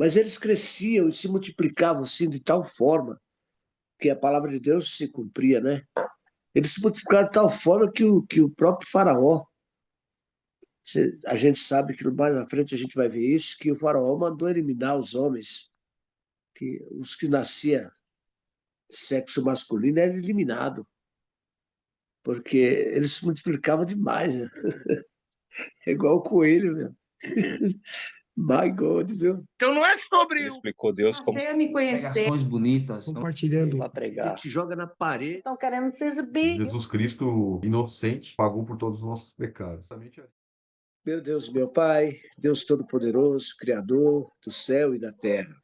Mas eles cresciam e se multiplicavam assim de tal forma que a palavra de Deus se cumpria, né? Eles se multiplicaram de tal forma que o próprio faraó, a gente sabe que mais na frente a gente vai ver isso, que o faraó mandou eliminar os homens, que os que nasciam sexo masculino eram eliminados, porque eles se multiplicavam demais, né? É igual o coelho, meu. My God, viu? Então não é sobre Ele o. explicou Deus como Passei a me conhecer. Pregações bonitas. compartilhando. Para pregar. Te joga na parede. Estão querendo se exibir. Jesus Cristo, inocente, pagou por todos os nossos pecados. Meu Deus, meu Pai, Deus Todo-Poderoso, Criador do céu e da terra.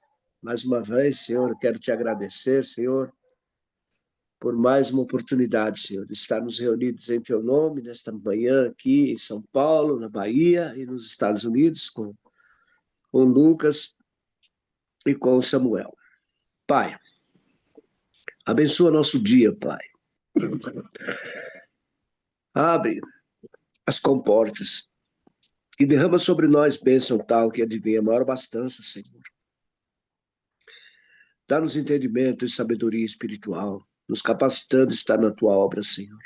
Mais uma vez, Senhor, eu quero te agradecer, Senhor, por mais uma oportunidade, Senhor, de estarmos reunidos em Teu nome nesta manhã aqui em São Paulo, na Bahia e nos Estados Unidos, com o Lucas e com o Samuel. Pai, abençoa nosso dia, Pai. Abre as comportas e derrama sobre nós bênção tal que adivinha a maior abastança, Senhor. Dá-nos entendimento e sabedoria espiritual, nos capacitando a estar na Tua obra, Senhor.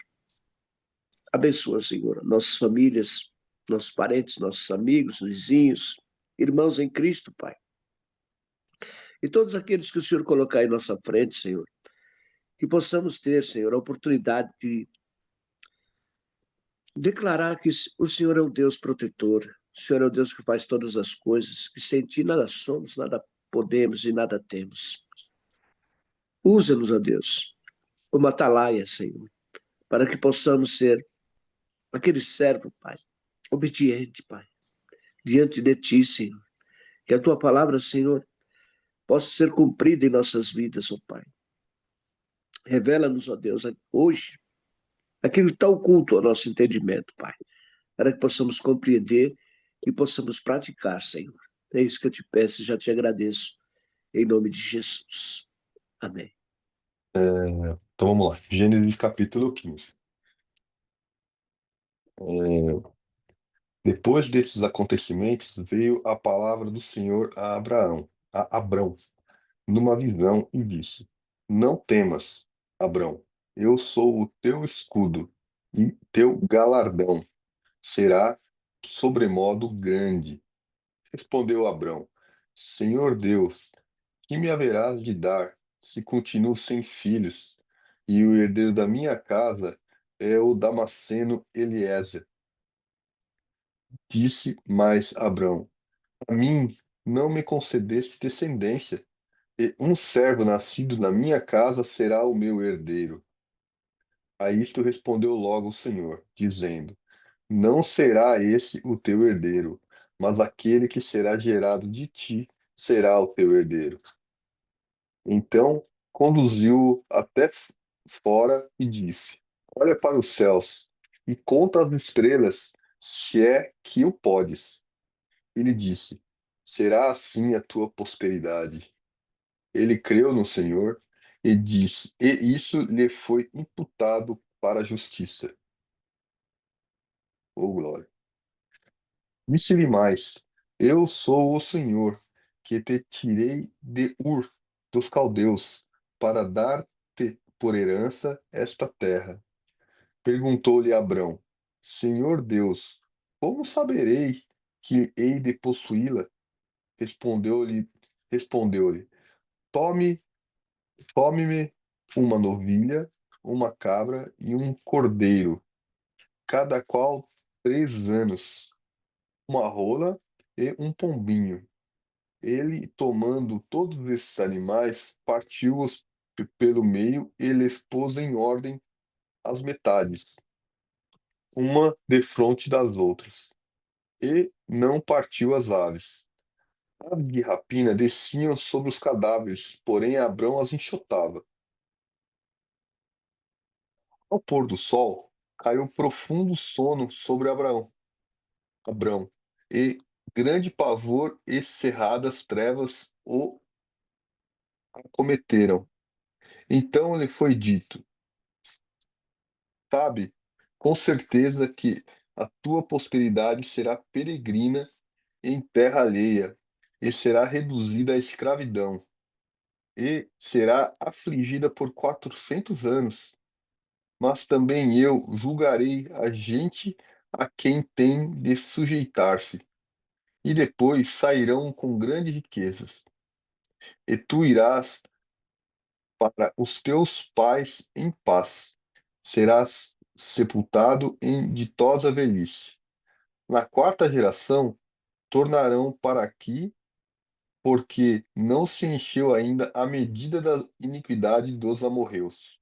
Abençoa, Senhor, nossas famílias, nossos parentes, nossos amigos, vizinhos, irmãos em Cristo, Pai. E todos aqueles que o Senhor colocar em nossa frente, Senhor, que possamos ter, Senhor, a oportunidade de declarar que o Senhor é o Deus protetor, o Senhor é o Deus que faz todas as coisas, que sem Ti nada somos, nada podemos e nada temos. Usa-nos, ó Deus, como atalaia, Senhor, para que possamos ser aquele servo, Pai, obediente, Pai, diante de Ti, Senhor. Que a Tua palavra, Senhor, possa ser cumprida em nossas vidas, ó Pai. Revela-nos, ó Deus, hoje, aquilo que está oculto ao nosso entendimento, Pai, para que possamos compreender e possamos praticar, Senhor. É isso que eu te peço e já te agradeço, em nome de Jesus. Amém. Então vamos lá. Gênesis capítulo 15. É, Depois desses acontecimentos, veio a palavra do Senhor a Abrão, numa visão, e disse: Não temas, Abrão, eu sou o teu escudo, e teu galardão será sobremodo grande. Respondeu Abrão: Senhor Deus, que me haverás de dar, se continuo sem filhos, e o herdeiro da minha casa é o Damasceno Eliezer? Disse mais Abrão: A mim não me concedeste descendência, e um servo nascido na minha casa será o meu herdeiro. A isto respondeu logo o Senhor, dizendo: Não será esse o teu herdeiro, mas aquele que será gerado de ti será o teu herdeiro. Então conduziu-o até fora e disse: Olha para os céus e conta as estrelas, se é que o podes. Ele disse: Será assim a tua posteridade. Ele creu no Senhor e disse, e isso lhe foi imputado para a justiça. Oh, glória. Disse-lhe mais: Eu sou o Senhor, que te tirei de Ur dos caldeus, para dar-te por herança esta terra. Perguntou-lhe Abrão: Senhor Deus, como saberei que hei de possuí-la? Respondeu-lhe, respondeu-lhe: Tome, tome-me uma novilha, uma cabra e um cordeiro, cada qual 3 anos, uma rola e um pombinho. Ele, tomando todos esses animais, partiu-os pelo meio e lhes pôs em ordem as metades, uma defronte das outras, e não partiu as aves. Aves de rapina desciam sobre os cadáveres, porém Abrão as enxotava. Ao pôr do sol, caiu profundo sono sobre Abrão, e grande pavor e cerradas trevas o acometeram. Então lhe foi dito: Sabe, com certeza que a tua posteridade será peregrina em terra alheia, e será reduzida à escravidão, e será afligida por 400 anos. Mas também eu julgarei a gente a quem tem de sujeitar-se, e depois sairão com grandes riquezas. E tu irás para os teus pais em paz. Serás sepultado em ditosa velhice. Na quarta geração tornarão para aqui, porque não se encheu ainda a medida da iniquidade dos amorreus.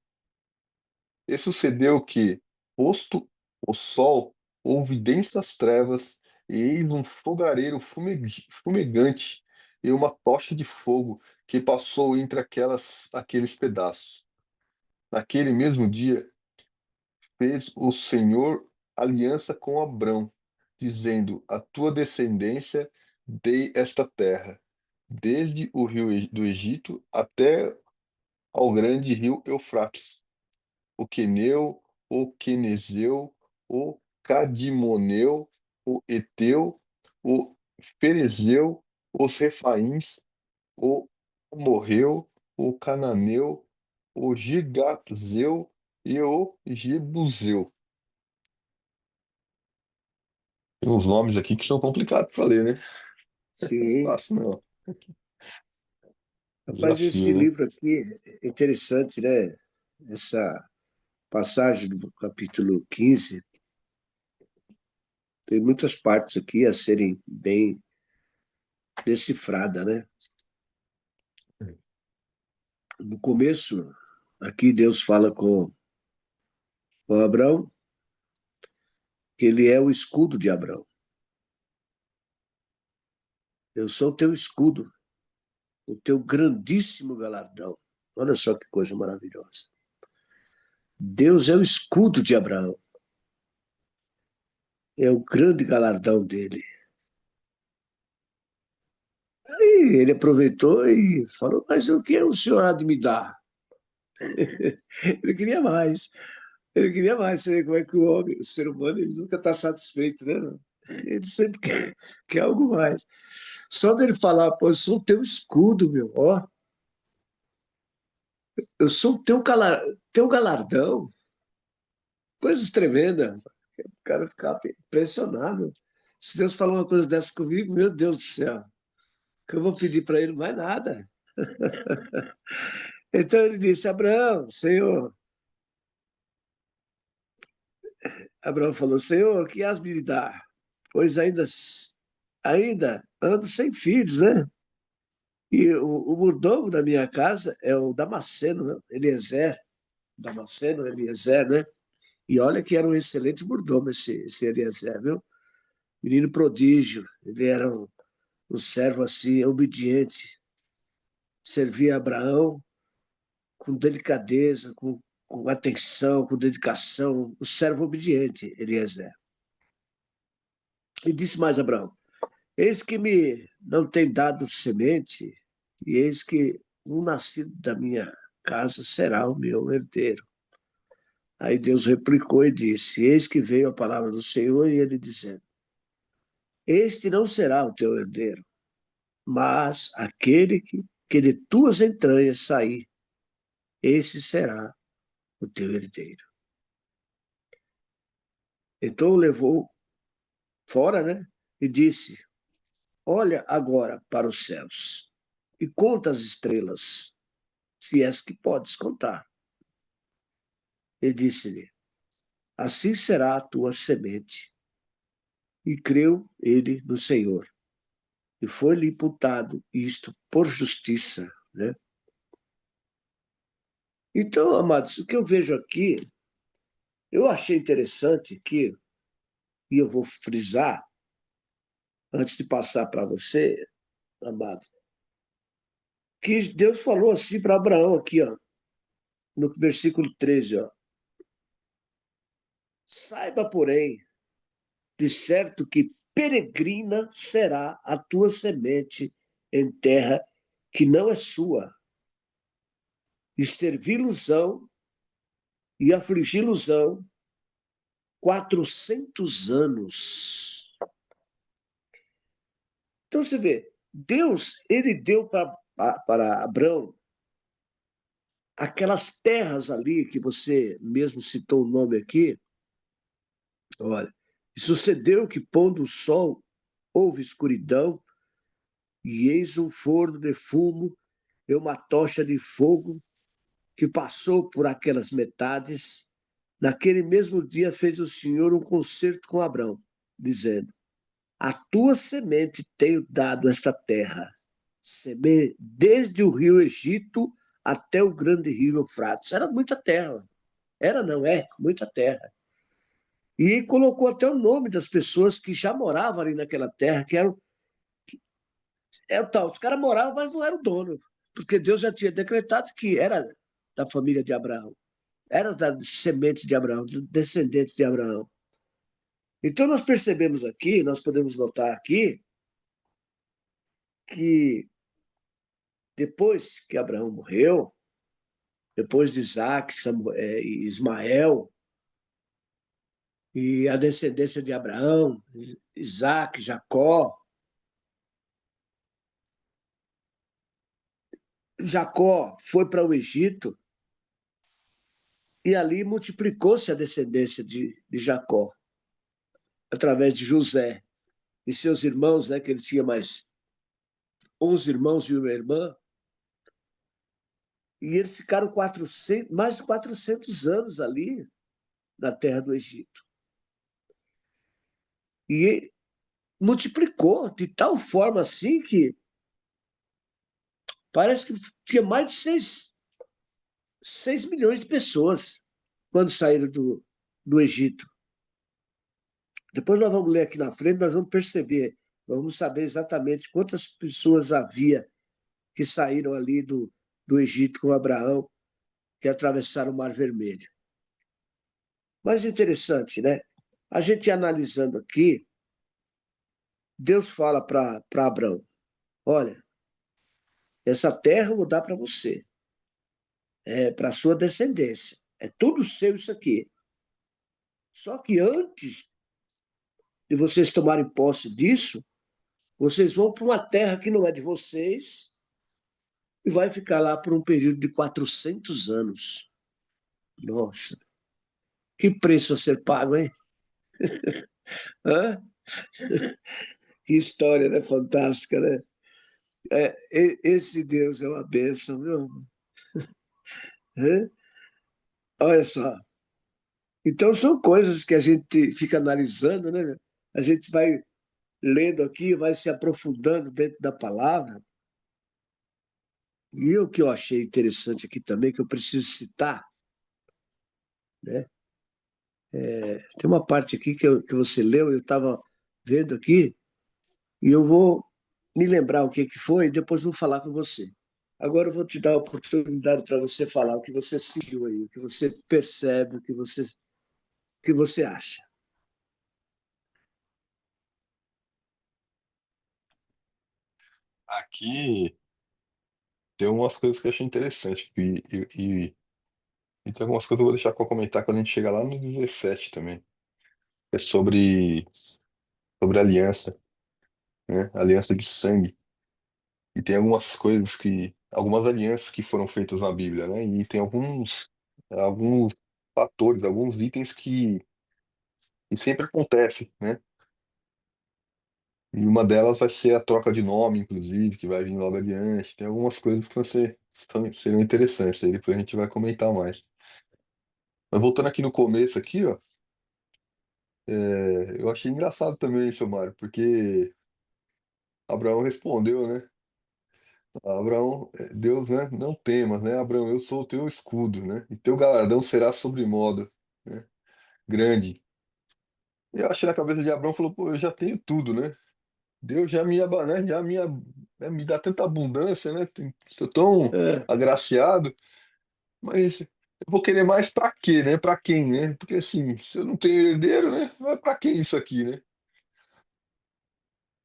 E sucedeu que, posto o sol, houve densas trevas, e eis um fogareiro fumegante e uma tocha de fogo que passou entre aqueles pedaços. Naquele mesmo dia fez o Senhor aliança com Abrão, dizendo: A tua descendência dei esta terra, desde o rio do Egito até ao grande rio Eufrates, o queneu, o quenezeu, o cadimoneu, o eteu, o ferezeu, os refaíns, o amorreu, o cananeu, o gigatzeu e o jebuseu. Tem uns nomes aqui que são complicados para ler, né? Não é Sim. fácil, não. Rapaz, esse Desafio, né? livro aqui é interessante, né? Essa passagem do capítulo 15 tem muitas partes aqui a serem bem decifradas, né? No começo, aqui Deus fala com Abraão, que ele é o escudo de Abraão. Eu sou o teu escudo, o teu grandíssimo galardão. Olha só que coisa maravilhosa. Deus é o escudo de Abraão, é o grande galardão dele. Aí ele aproveitou e falou: Mas o que o senhor há de me dar? Ele queria mais. Ele queria mais. Você vê como é que o homem, o ser humano, ele nunca está satisfeito, né? Ele sempre quer algo mais. Só dele falar: Pô, eu sou o teu escudo, meu. Ó, eu sou o teu galardão. Coisas tremendas. O cara ficava impressionado. Se Deus falar uma coisa dessa comigo, meu Deus do céu, que eu vou pedir para ele mais nada. Então ele disse: Abraão, Senhor. Abraão falou: Senhor, que has me de dar? Pois ainda ando sem filhos, né? E o mordomo da minha casa é o Damasceno, né? Eliezer. Damasceno, Eliezer, né? E olha que era um excelente mordomo esse Eliezer, viu? Menino prodígio. Ele era um servo assim, obediente. Servia a Abraão com delicadeza, com atenção, com dedicação. O servo obediente, Eliezer. E disse mais a Abraão: Eis que me não tem dado semente, e eis que um nascido da minha casa será o meu herdeiro. Aí Deus replicou e disse: Eis que veio a palavra do Senhor, e ele dizendo: Este não será o teu herdeiro, mas aquele que de tuas entranhas sair, esse será o teu herdeiro. Então o levou fora, né? E disse: Olha agora para os céus e conta as estrelas, se és que podes contar. E disse-lhe: Assim será a tua semente. E creu ele no Senhor. E foi-lhe imputado isto por justiça, né? Então, amados, o que eu vejo aqui, eu achei interessante aqui, e eu vou frisar, antes de passar para você, amado, que Deus falou assim para Abraão aqui, ó, no versículo 13, ó. Saiba, porém, de certo que peregrina será a tua semente em terra que não é sua, e servi-los-ão e afligi-los-ão 400 anos. Então você vê, Deus, ele deu para Abraão aquelas terras ali que você mesmo citou o nome aqui. Olha, e sucedeu que, pondo o sol, houve escuridão, e eis um forno de fumo e uma tocha de fogo que passou por aquelas metades. Naquele mesmo dia fez o Senhor um concerto com Abraão, dizendo: a tua semente tenho dado esta terra, desde o rio Egito até o grande rio Eufrates. Era muita terra. Era, não é? Muita terra. E colocou até o nome das pessoas que já moravam ali naquela terra, que eram. É o tal, os caras moravam, mas não eram dono, porque Deus já tinha decretado que era da família de Abraão, era da semente de Abraão, descendente de Abraão. Então nós percebemos aqui, nós podemos notar aqui, que depois que Abraão morreu, depois de Isaac, Ismael, e a descendência de Abraão, Isaac, Jacó, Jacó foi para o Egito e ali multiplicou-se a descendência de Jacó, através de José e seus irmãos, né, que ele tinha mais 11 irmãos e uma irmã, e eles ficaram mais de 400 anos ali na terra do Egito. E multiplicou de tal forma assim que parece que tinha mais de 6 milhões de pessoas quando saíram do Egito. Depois nós vamos ler aqui na frente, nós vamos perceber, vamos saber exatamente quantas pessoas havia que saíram ali do Egito com Abraão, que atravessaram o Mar Vermelho. Mas interessante, né? A gente analisando aqui, Deus fala para Abraão: olha, essa terra eu vou dar para você, para a sua descendência. É tudo seu isso aqui. Só que antes de vocês tomarem posse disso, vocês vão para uma terra que não é de vocês e vai ficar lá por um período de 400 anos. Nossa, que preço a ser pago, hein? Hã? Que história, né? Fantástica, né? Esse Deus é uma bênção, viu? Hã? Olha só. Então, são coisas que a gente fica analisando, né? A gente vai lendo aqui, vai se aprofundando dentro da palavra. E o que eu achei interessante aqui também, que eu preciso citar, né? Tem uma parte aqui que você leu, eu estava vendo aqui, e eu vou me lembrar o que foi, e depois vou falar com você. Agora eu vou te dar a oportunidade para você falar o que você seguiu aí, o que você percebe, o que você acha. Aqui tem umas coisas que eu achei interessante. E tem algumas coisas que eu vou deixar para comentar quando a gente chegar lá no 17 também. É sobre aliança, né? Aliança de sangue. E tem algumas alianças que foram feitas na Bíblia, né? E tem alguns fatores, alguns itens que sempre acontecem, né? E uma delas vai ser a troca de nome, inclusive, que vai vir logo adiante. Tem algumas coisas que seriam interessantes, aí depois a gente vai comentar mais. Mas voltando aqui no começo aqui, ó, eu achei engraçado também, seu Mário, porque Abraão respondeu, né? Abraão, Deus, né? Não temas, né? Abraão, eu sou o teu escudo, né? E teu galardão será sobremodo, né? Grande. E eu achei na cabeça de Abraão, falou, pô, eu já tenho tudo, né? Deus né? Né, me dá tanta abundância, né? Sou tão É, agraciado, mas eu vou querer mais pra quê, né? Pra quem, né? Porque assim, se eu não tenho herdeiro, né? Vai pra quem isso aqui, né?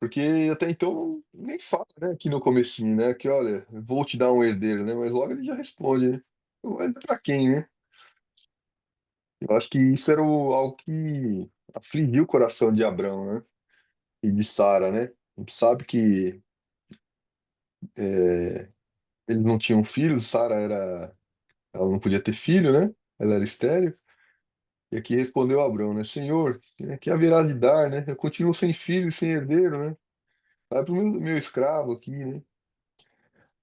Porque até então nem fala, né? Aqui no comecinho, né? Que olha, vou te dar um herdeiro, né? Mas logo ele já responde, né? Mas pra quem, né? Eu acho que isso era algo que afligiu o coração de Abraão, né? E de Sara, né? A gente sabe que é, eles não tinham filhos, ela não podia ter filho, né? Ela era estéril. E aqui respondeu Abrão, né? Senhor, que haverá de dar, né? Eu continuo sem filho e sem herdeiro, né? Vai pro meu escravo aqui, né?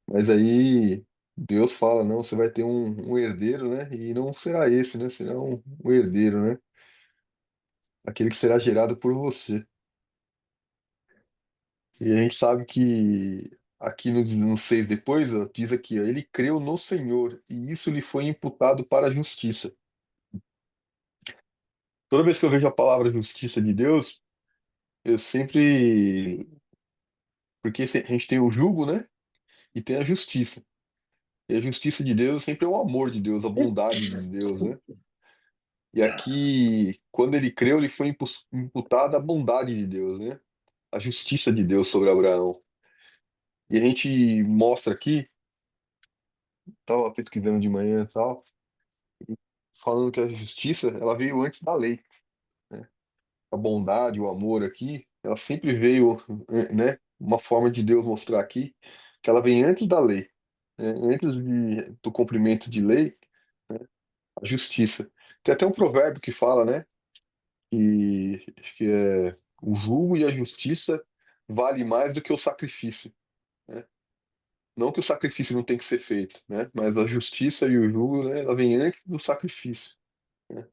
Mas aí Deus fala, não, você vai ter um herdeiro, né? E não será esse, né? Será um herdeiro, né? Aquele que será gerado por você. E a gente sabe que aqui no 6 depois, ó, diz aqui, ó, ele creu no Senhor e isso lhe foi imputado para a justiça. Toda vez que eu vejo a palavra justiça de Deus, eu sempre. Porque a gente tem o jugo, né? E tem a justiça. E a justiça de Deus sempre é o amor de Deus, a bondade de Deus, né? E aqui, quando ele creu, lhe foi imputada a bondade de Deus, né? A justiça de Deus sobre Abraão. E a gente mostra aqui, estava pesquisando de manhã e tal, falando que a justiça, ela veio antes da lei, né? A bondade, o amor aqui, ela sempre veio, né? Uma forma de Deus mostrar aqui que ela vem antes da lei, né? Antes do cumprimento de lei, né? A justiça. Tem até um provérbio que fala, né? Que acho que é o jugo e a justiça vale mais do que o sacrifício, né? Não que o sacrifício não tem que ser feito, né? Mas a justiça e o jugo, né? Ela vem antes do sacrifício, né?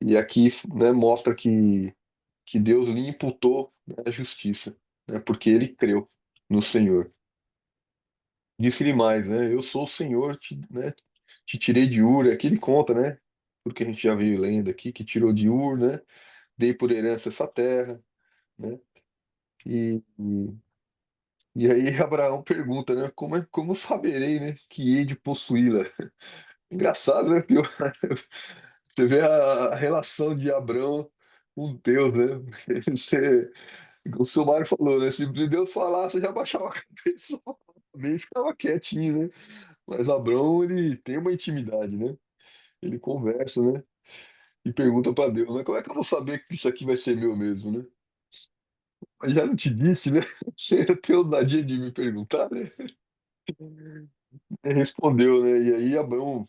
E aqui, né, mostra que Deus lhe imputou, né, a justiça, né? Porque ele creu no Senhor. Disse-lhe mais, né? Eu sou o Senhor, né? Te tirei de Ur. Aqui ele conta, né? Porque a gente já veio lendo aqui, que tirou de Ur, né? Dei por herança essa terra, né? E aí Abraão pergunta, né? Como saberei, né? Que hei de possuí-la? Engraçado, né? Você vê a relação de Abraão com Deus, né? Você, o seu Mário falou, né? Se Deus falasse, já baixava a cabeça e ficava quietinho, né? Mas Abraão, ele tem uma intimidade, né? Ele conversa, né? E pergunta para Deus, né? Como é que eu vou saber que isso aqui vai ser meu mesmo, né? Mas já não te disse, né? Você tem ousadia de me perguntar, né? Ele respondeu, né? E aí Abraão,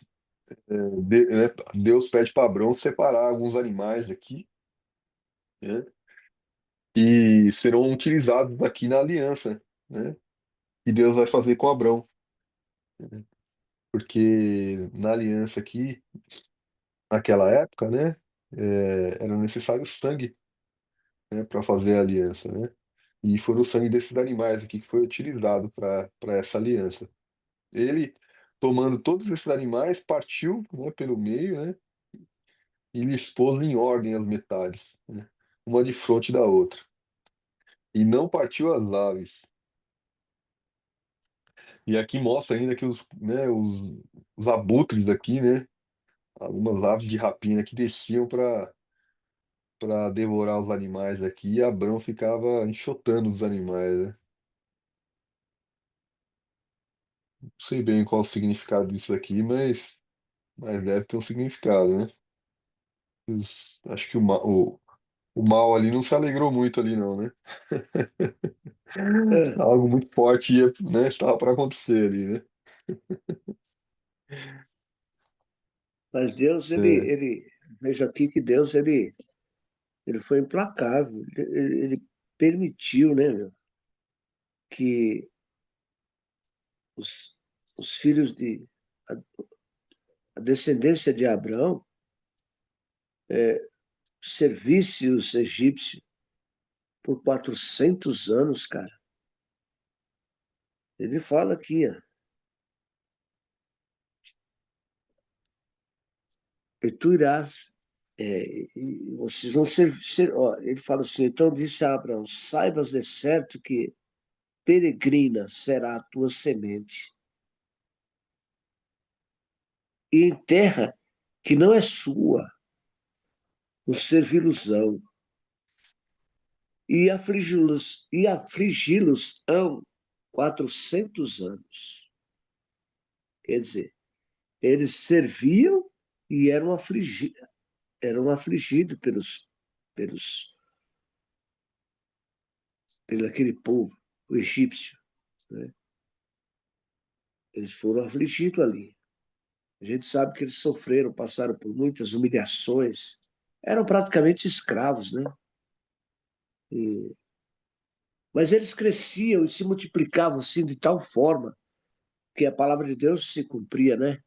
né, Deus pede para Abraão separar alguns animais aqui, né? E serão utilizados aqui na aliança, né? Que Deus vai fazer com Abraão, né? Porque na aliança aqui, naquela época, né? Era necessário sangue, né? Para fazer a aliança, né? E foi o sangue desses animais aqui que foi utilizado para essa aliança. Ele, tomando todos esses animais, partiu, né, pelo meio, né? E lhes pôs em ordem as metades, né? Uma de frente da outra. E não partiu as aves. E aqui mostra ainda que os abutres daqui, né? Algumas aves de rapina que desciam para devorar os animais aqui, e Abrão ficava enxotando os animais, né? Não sei bem qual o significado disso aqui, mas deve ter um significado, né? Acho que o mal ali não se alegrou muito ali, não, né? É, Algo muito forte ia, né, estava para acontecer ali, né? mas Deus, É, veja aqui que Deus, ele foi implacável. Ele permitiu, né, meu, que os, os filhos a, a descendência de Abraão servisse os egípcios por 400 anos, cara. Ele fala aqui, ó, e tu irás, e vocês vão ó, ele fala assim, então disse a Abraão, saibas de certo que peregrina será a tua semente, e em terra que não é sua, os servi-los-ão, e afligi-los hão 400 anos. Quer dizer, eles serviam e eram afligidos pelos, pelo aquele povo. o egípcio, né? Eles foram afligidos ali. A gente sabe que eles sofreram, passaram por muitas humilhações, eram praticamente escravos, né? E... Mas eles cresciam e se multiplicavam assim de tal forma que a palavra de Deus se cumpria, né?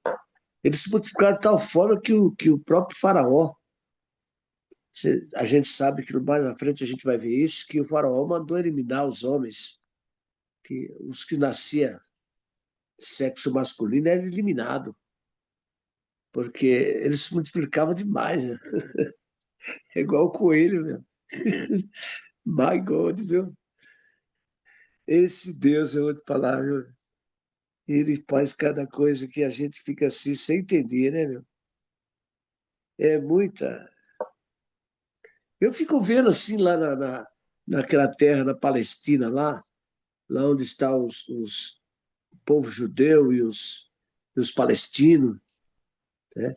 Eles se multiplicaram de tal forma que o próprio faraó, a gente sabe que mais na frente a gente vai ver isso, que o faraó mandou eliminar os homens, que os que nasciam sexo masculino eram eliminados, porque eles se multiplicavam demais, né? É igual o coelho, meu. My God, viu? Esse Deus, eu vou te falar, viu? Ele faz cada coisa que a gente fica assim sem entender, né, meu? É muita. Eu fico vendo assim lá naquela terra, na Palestina, lá onde está o povo judeu e os palestinos, né?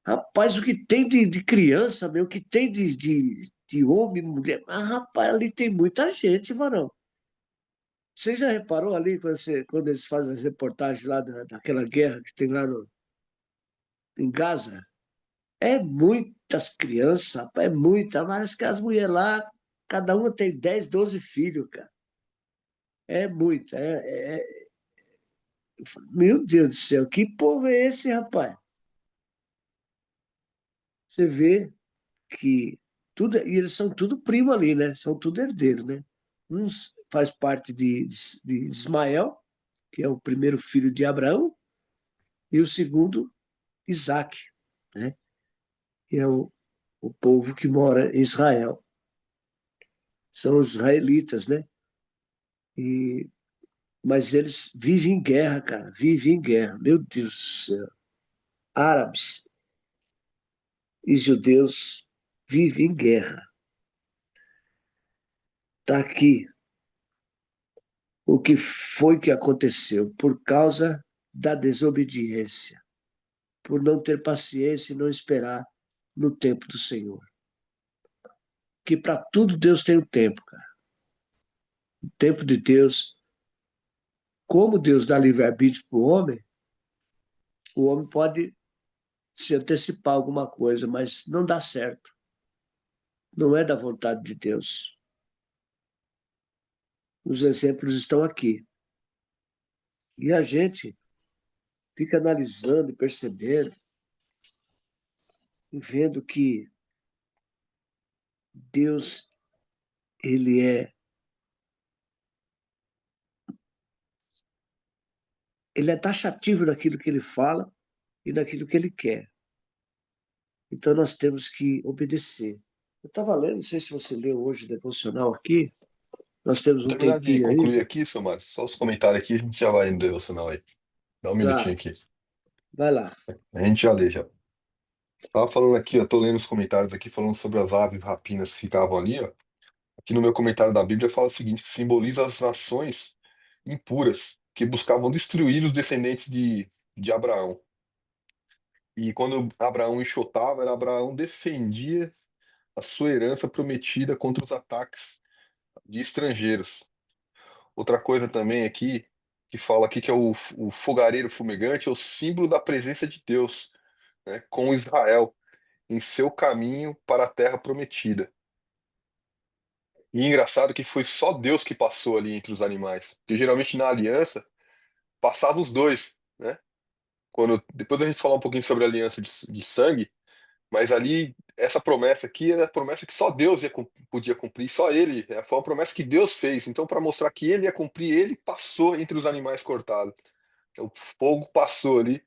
Rapaz, o que tem de criança, meu, o que tem de homem, mulher. Mas, rapaz, ali tem muita gente, varão. Você já reparou ali quando eles fazem as reportagens lá daquela guerra que tem lá em Gaza? É muitas crianças, rapaz, é muita. Mas que as mulheres lá, cada uma tem 10, 12 filhos, cara. É muita. Meu Deus do céu, que povo é esse, rapaz? Você vê que tudo, e eles são tudo primo ali, né? São tudo herdeiros, né? Uns faz parte de Ismael, que é o primeiro filho de Abraão, e o segundo, Isaac, né? Que é o povo que mora em Israel. São os israelitas, né? E, mas eles vivem em guerra, cara, vivem em guerra. Meu Deus do céu. Árabes e judeus vivem em guerra. Está aqui o que foi que aconteceu por causa da desobediência, por não ter paciência e não esperar no tempo do Senhor. Que para tudo Deus tem o tempo, cara. O tempo de Deus, como Deus dá livre-arbítrio para o homem pode se antecipar alguma coisa, mas não dá certo. Não é da vontade de Deus. Os exemplos estão aqui. E a gente fica analisando e percebendo e vendo que Deus, ele é taxativo naquilo que ele fala e naquilo que ele quer. Então nós temos que obedecer. Eu estava lendo, não sei se você leu hoje o devocional aqui, nós temos Vou um terminar de tempinho aí, concluir aqui, seu Mário. Só os comentários aqui, a gente já vai no devocional aí. Dá um tá? minutinho aqui. Vai lá. A gente já lê já. Tava falando aqui, ó, tô lendo os comentários aqui falando sobre as aves rapinas que ficavam ali, ó. Aqui no meu comentário da Bíblia fala o seguinte, que simboliza as nações impuras que buscavam destruir os descendentes de Abraão. E quando Abraão enxotava, era Abraão defendia a sua herança prometida contra os ataques de estrangeiros. Outra coisa também aqui, que fala aqui que é o fogareiro fumegante, é o símbolo da presença de Deus, né, com Israel em seu caminho para a terra prometida. E engraçado que foi só Deus que passou ali entre os animais, porque geralmente na aliança passavam os dois, né? Depois a gente falar um pouquinho sobre a aliança de sangue, mas ali essa promessa aqui era a promessa que só Deus podia cumprir, só Ele, né? Foi uma promessa que Deus fez. Então, para mostrar que Ele ia cumprir, Ele passou entre os animais cortados. Então, o fogo passou ali,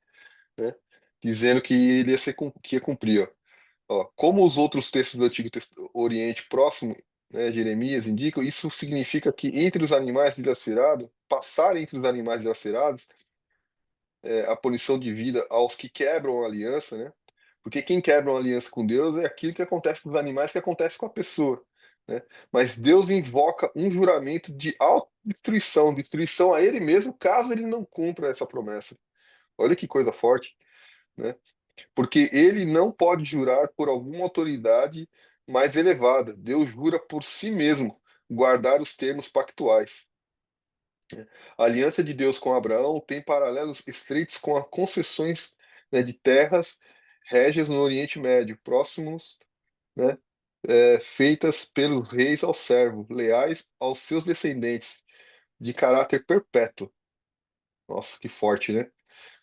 né? Dizendo que ele ia que ia cumprir, ó. Como os outros textos do Oriente Próximo, né, Jeremias indicam, isso significa que entre os animais dilacerados, passar entre os animais dilacerados, a punição de vida aos que quebram a aliança, né? Porque quem quebra uma aliança com Deus é aquilo que acontece com os animais que acontece com a pessoa, né? Mas Deus invoca um juramento de autodestruição, destruição a ele mesmo, caso ele não cumpra essa promessa. Olha que coisa forte, né? Porque ele não pode jurar por alguma autoridade mais elevada. Deus jura por si mesmo, guardar os termos pactuais. A aliança de Deus com Abraão tem paralelos estreitos com as concessões, né, de terras régias no Oriente Médio, próximos, né, feitas pelos reis aos servos, leais aos seus descendentes, de caráter perpétuo. Nossa, que forte, né?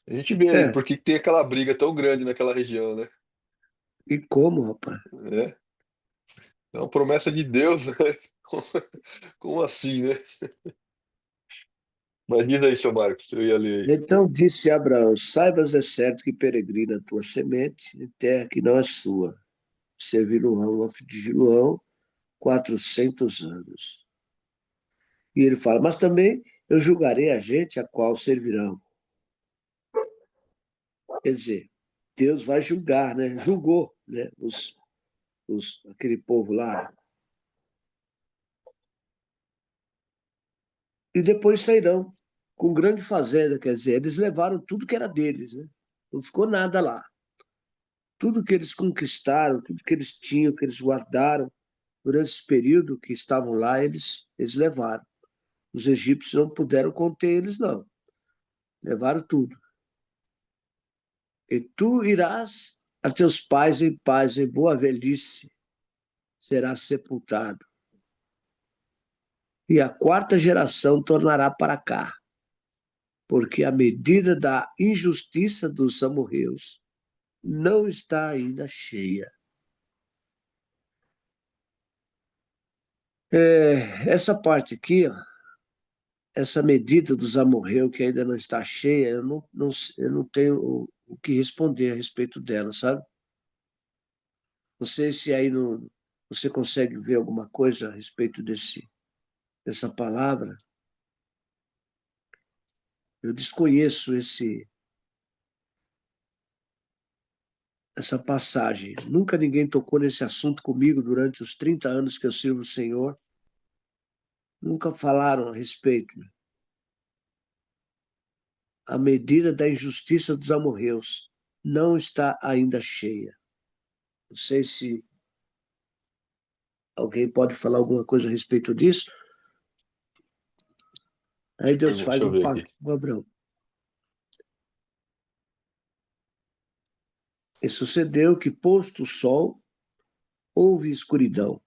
A gente vê aí É, por que tem aquela briga tão grande naquela região, né? e como, rapaz? É, é uma promessa de Deus, né? Como assim, né? Mas diz aí, seu Marcos, eu ia ler aí. Então disse Abraão: Saibas é certo que peregrina a tua semente em terra que não é sua. Servi-lo-ão a de Giloão 400 anos. E ele fala: Mas também eu julgarei a gente a qual servirão. Quer dizer, Deus vai julgar, né? Julgou, né? Aquele povo lá. E depois sairão com grande fazenda, quer dizer, eles levaram tudo que era deles, né? Não ficou nada lá. Tudo que eles conquistaram, tudo que eles tinham, que eles guardaram durante esse período que estavam lá, eles levaram. Os egípcios não puderam conter eles, não. Levaram tudo. E tu irás a teus pais em paz, em boa velhice, serás sepultado. E a quarta geração tornará para cá, porque a medida da injustiça dos amorreus não está ainda cheia. Essa parte aqui, ó, essa medida dos amorreus que ainda não está cheia, eu não tenho o que responder a respeito dela, sabe? Não sei se aí você consegue ver alguma coisa a respeito dessa palavra. Eu desconheço essa passagem. Nunca ninguém tocou nesse assunto comigo durante os 30 anos que eu sirvo o Senhor. Nunca falaram a respeito. A medida da injustiça dos amorreus não está ainda cheia. Não sei se alguém pode falar alguma coisa a respeito disso. Aí Deus Deixa faz eu um ver pacto aqui. com Abraão. E sucedeu que, posto o sol, houve escuridão.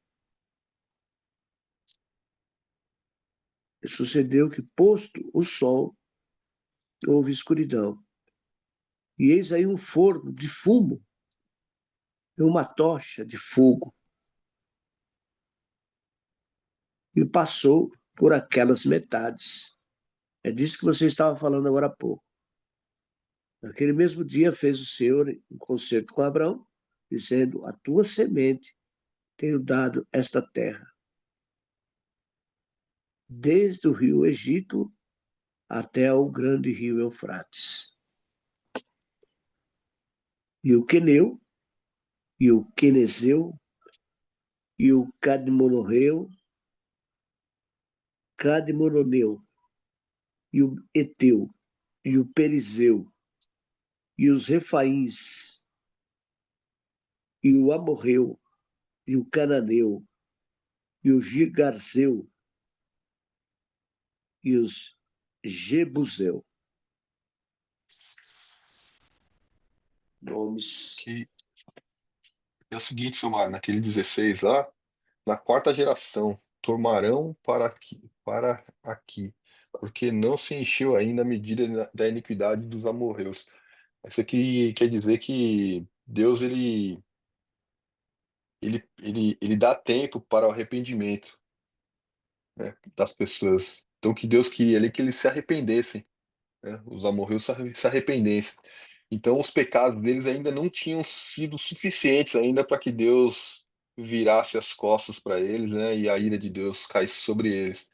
E sucedeu que, posto o sol, houve escuridão. E eis aí um forno de fumo e uma tocha de fogo. E passou por aquelas metades. É disso que você estava falando agora há pouco. Naquele mesmo dia fez o Senhor um concerto com Abraão, dizendo: A tua semente tenho dado esta terra, desde o rio Egito até o grande rio Eufrates. E o Queneu, e o Quenezeu, e o Cadmononeu, e o Eteu, e o Perizeu, e os Refaíns, e o Amorreu, e o Cananeu, e o Gigarzeu, e os Jebuseu. Nomes. Que é o seguinte, seu Mário, naquele 16 lá, na quarta geração, tomarão para aqui, porque não se encheu ainda a medida da iniquidade dos amorreus. Isso aqui quer dizer que Deus ele dá tempo para o arrependimento, né, das pessoas. Então, que Deus queria ali que eles se arrependessem, né, os amorreus se arrependessem. Então, os pecados deles ainda não tinham sido suficientes ainda para que Deus virasse as costas para eles, né, e a ira de Deus caísse sobre eles.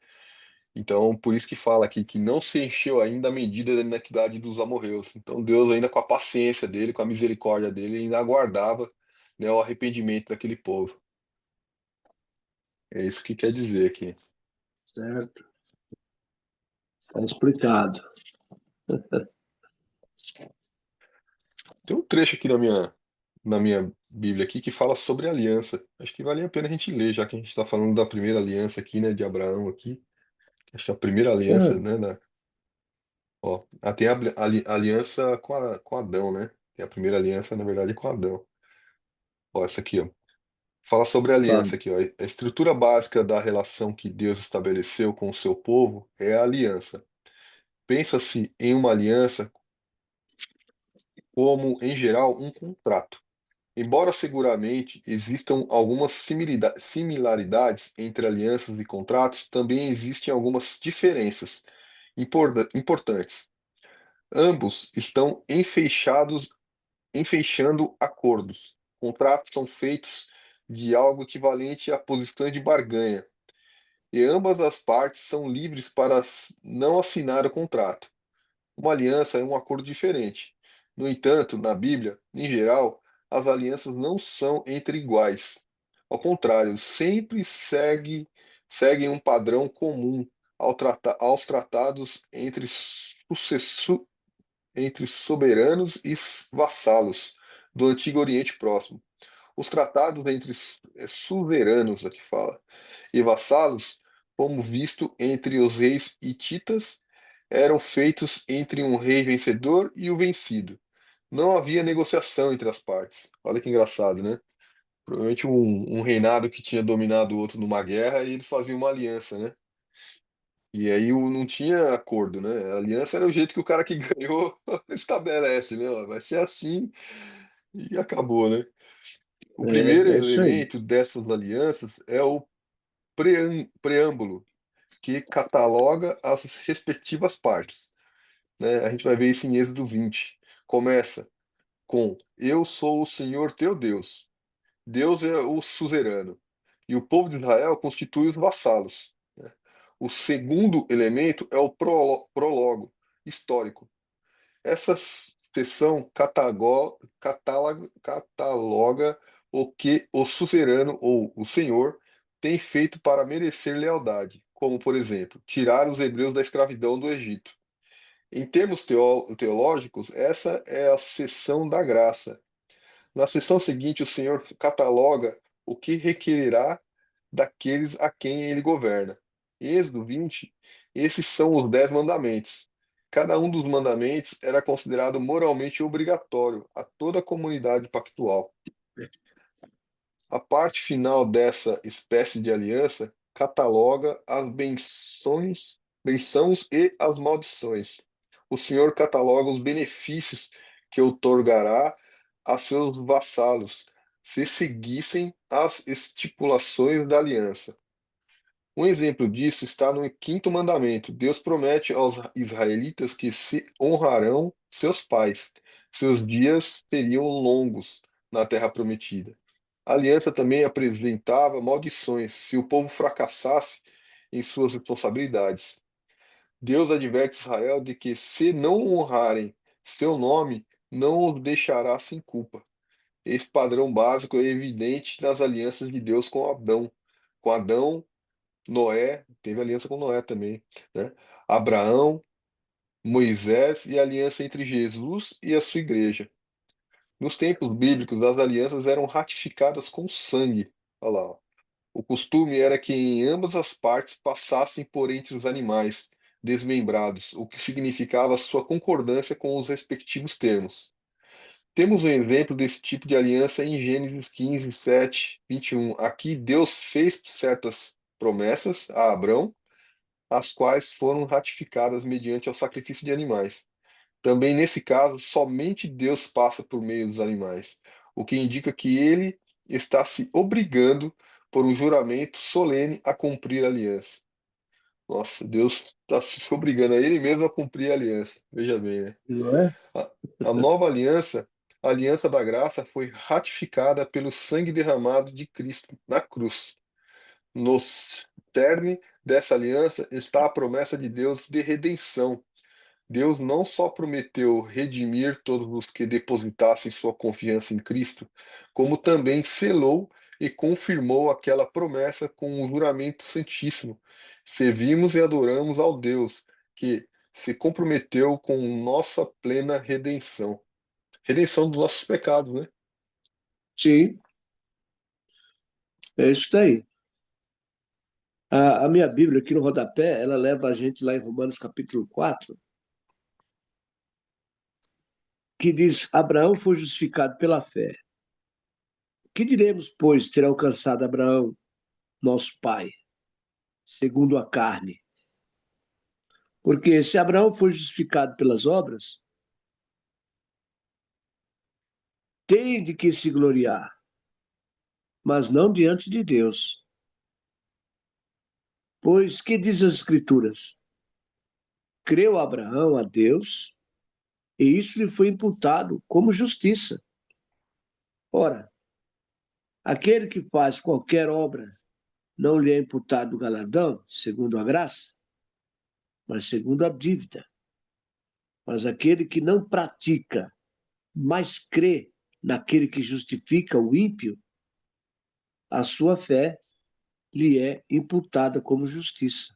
Então, por isso que fala aqui que não se encheu ainda a medida da iniquidade dos amorreus. Então, Deus ainda com a paciência dele, com a misericórdia dele, ainda aguardava, né, o arrependimento daquele povo. É isso que quer dizer aqui. Certo? Está explicado. Tem um trecho aqui na minha Bíblia aqui que fala sobre aliança. Acho que vale a pena a gente ler, já que a gente está falando da primeira aliança aqui, né, de Abraão aqui. Acho que a primeira Ah, aliança, né? Ó, tem a aliança com Adão, né? Tem a primeira aliança, na verdade, com Adão. Ó, essa aqui, ó. Fala sobre a fala. aliança aqui, ó. A estrutura básica da relação que Deus estabeleceu com o seu povo é a aliança. Pensa-se em uma aliança como, em geral, um contrato. Embora seguramente existam algumas similaridades entre alianças e contratos, também existem algumas diferenças importantes. Ambos estão enfeixando acordos. Contratos são feitos de algo equivalente a posições de barganha, e ambas as partes são livres para não assinar o contrato. Uma aliança é um acordo diferente. No entanto, na Bíblia, em geral, as alianças não são entre iguais. Ao contrário, sempre seguem um padrão comum aos tratados entre soberanos e vassalos do Antigo Oriente Próximo. Os tratados entre suzeranos, aqui fala, e vassalos, como visto entre os reis hititas, eram feitos entre um rei vencedor e o vencido. Não havia negociação entre as partes. Olha que engraçado, né? Provavelmente um reinado que tinha dominado o outro numa guerra e eles faziam uma aliança, né? E aí não tinha acordo, né? A aliança era o jeito que o cara que ganhou estabelece, né? Ó, vai ser assim e acabou, né? O primeiro É isso aí. elemento dessas alianças é o preâmbulo, que cataloga as respectivas partes, né? A gente vai ver isso em Êxodo 20. Começa com: Eu sou o Senhor teu Deus. Deus é o suzerano. E o povo de Israel constitui os vassalos, né? O segundo elemento é o prólogo histórico. Essa seção cataloga o que o suzerano ou o senhor tem feito para merecer lealdade, como, por exemplo, tirar os hebreus da escravidão do Egito. Em termos teológicos, essa é a seção da graça. Na seção seguinte, o Senhor cataloga o que requererá daqueles a quem ele governa. Êxodo 20, esses são os 10 mandamentos. Cada um dos mandamentos era considerado moralmente obrigatório a toda a comunidade pactual. A parte final dessa espécie de aliança cataloga as bênçãos e as maldições. O Senhor cataloga os benefícios que outorgará a seus vassalos se seguissem as estipulações da aliança. Um exemplo disso está no quinto mandamento. Deus promete aos israelitas que se honrarão seus pais. Seus dias seriam longos na terra prometida. A aliança também apresentava maldições se o povo fracassasse em suas responsabilidades. Deus adverte Israel de que, se não honrarem seu nome, não os deixará sem culpa. Esse padrão básico é evidente nas alianças de Deus com Adão. Com Adão, Noé, teve aliança com Noé também, né? Abraão, Moisés e a aliança entre Jesus e a sua igreja. Nos tempos bíblicos, as alianças eram ratificadas com sangue. Olha lá, ó. O costume era que em ambas as partes passassem por entre os animais desmembrados, o que significava sua concordância com os respectivos termos. Temos um exemplo desse tipo de aliança em Gênesis 15, 7, 21. Aqui Deus fez certas promessas a Abrão, as quais foram ratificadas mediante o sacrifício de animais. Também nesse caso, somente Deus passa por meio dos animais, o que indica que ele está se obrigando por um juramento solene a cumprir a aliança. Nossa, Deus está se obrigando a ele mesmo a cumprir a aliança. Veja bem, né? Não é? A, a nova aliança, a aliança da graça, foi ratificada pelo sangue derramado de Cristo na cruz. No cerne dessa aliança está a promessa de Deus de redenção. Deus não só prometeu redimir todos os que depositassem sua confiança em Cristo, como também selou e confirmou aquela promessa com um juramento santíssimo. Servimos e adoramos ao Deus que se comprometeu com nossa plena redenção. Redenção dos nossos pecados, né? Sim, é isso daí. A minha Bíblia, aqui no rodapé, ela leva a gente lá em Romanos capítulo 4, que diz: Abraão foi justificado pela fé. Que diremos, pois, ter alcançado Abraão, nosso pai, segundo a carne? Porque se Abraão foi justificado pelas obras, tem de que se gloriar, mas não diante de Deus. Pois que diz as Escrituras? Creu Abraão a Deus, e isso lhe foi imputado como justiça. Ora, aquele que faz qualquer obra não lhe é imputado o galardão, segundo a graça, mas segundo a dívida. Mas aquele que não pratica, mas crê naquele que justifica o ímpio, a sua fé lhe é imputada como justiça.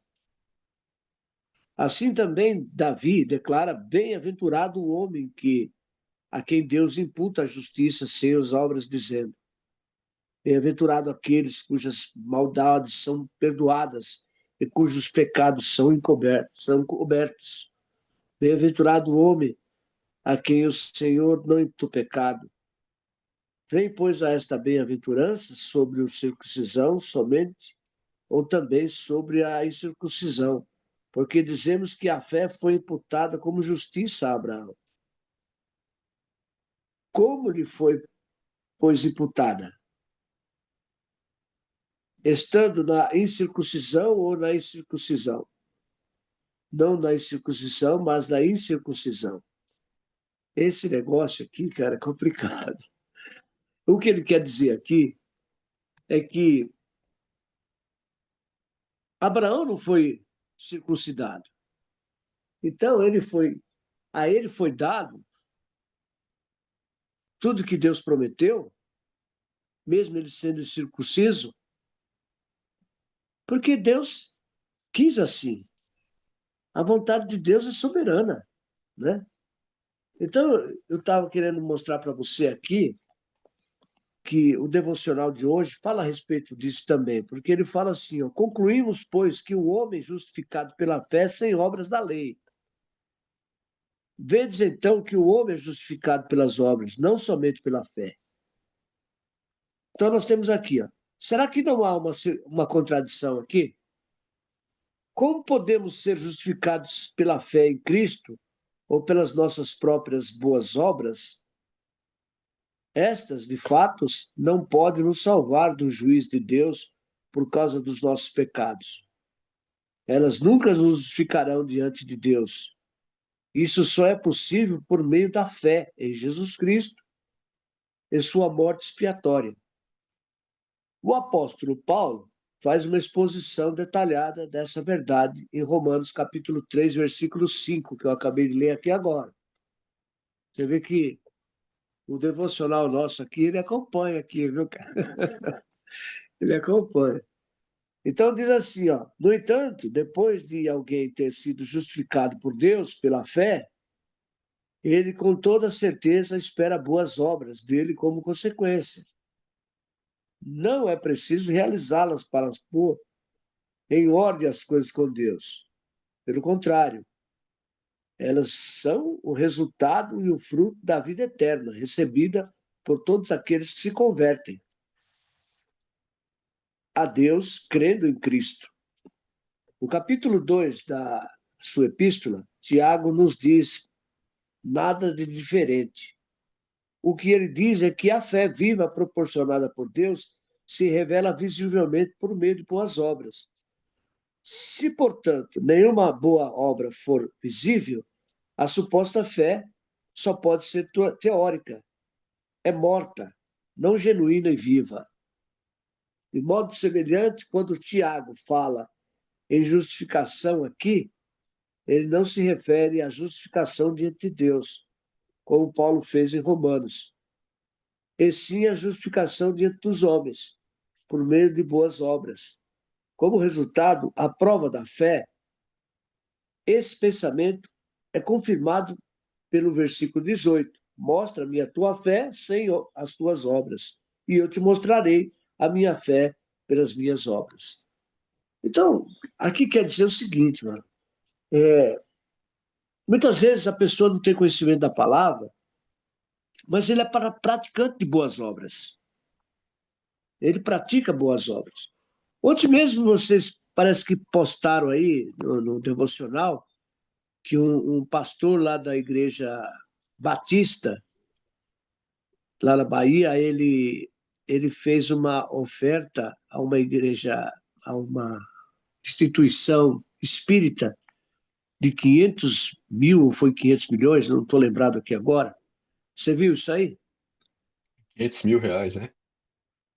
Assim também Davi declara: bem-aventurado o homem a quem Deus imputa a justiça sem as obras, dizendo: bem-aventurado aqueles cujas maldades são perdoadas e cujos pecados são cobertos. Bem-aventurado o homem a quem o Senhor não imputou pecado. Vem, pois, a esta bem-aventurança sobre o circuncisão somente, ou também sobre a incircuncisão, porque dizemos que a fé foi imputada como justiça a Abraão. Como lhe foi, pois, imputada? Estando na incircuncisão ou na incircuncisão? Não na incircuncisão, mas na incircuncisão. Esse negócio aqui, cara, é complicado. O que ele quer dizer aqui é que Abraão não foi circuncidado. Então, a ele foi dado tudo que Deus prometeu, mesmo ele sendo circunciso, porque Deus quis assim. A vontade de Deus é soberana, né? Então, eu estava querendo mostrar para você aqui que o devocional de hoje fala a respeito disso também, porque ele fala assim, ó: concluímos, pois, que o homem justificado pela fé sem obras da lei. Vedes então que o homem é justificado pelas obras, não somente pela fé. Então nós temos aqui, ó, será que não há uma contradição aqui? Como podemos ser justificados pela fé em Cristo ou pelas nossas próprias boas obras? Estas, de fato, não podem nos salvar do juízo de Deus por causa dos nossos pecados. Elas nunca nos justificarão diante de Deus. Isso só é possível por meio da fé em Jesus Cristo e sua morte expiatória. O apóstolo Paulo faz uma exposição detalhada dessa verdade em Romanos capítulo 3, versículo 5, que eu acabei de ler aqui agora. Você vê que o devocional nosso aqui, ele acompanha aqui, viu, cara? Ele acompanha. Então diz assim, ó: no entanto, depois de alguém ter sido justificado por Deus pela fé, ele com toda certeza espera boas obras dele como consequência. Não é preciso realizá-las para pôr em ordem as coisas com Deus. Pelo contrário, elas são o resultado e o fruto da vida eterna, recebida por todos aqueles que se convertem a Deus crendo em Cristo. No capítulo 2 da sua epístola, Tiago nos diz nada de diferente. O que ele diz é que a fé viva proporcionada por Deus se revela visivelmente por meio de boas obras. Se, portanto, nenhuma boa obra for visível, a suposta fé só pode ser teórica, é morta, não genuína e viva. De modo semelhante, quando Tiago fala em justificação aqui, ele não se refere à justificação diante de Deus, como Paulo fez em Romanos, e sim à justificação diante dos homens, por meio de boas obras. Como resultado, a prova da fé, esse pensamento é confirmado pelo versículo 18. Mostra-me a tua fé sem as tuas obras, e eu te mostrarei a minha fé pelas minhas obras. Então, aqui quer dizer o seguinte, mano. Muitas vezes a pessoa não tem conhecimento da palavra, mas ele é para praticante de boas obras. Ele pratica boas obras. Ontem mesmo vocês parece que postaram aí no devocional que um pastor lá da igreja Batista, lá na Bahia, ele fez uma oferta a uma igreja, a uma instituição espírita de 500 mil, ou foi 500 milhões, não estou lembrado aqui agora. Você viu isso aí? R$ 500.000, né?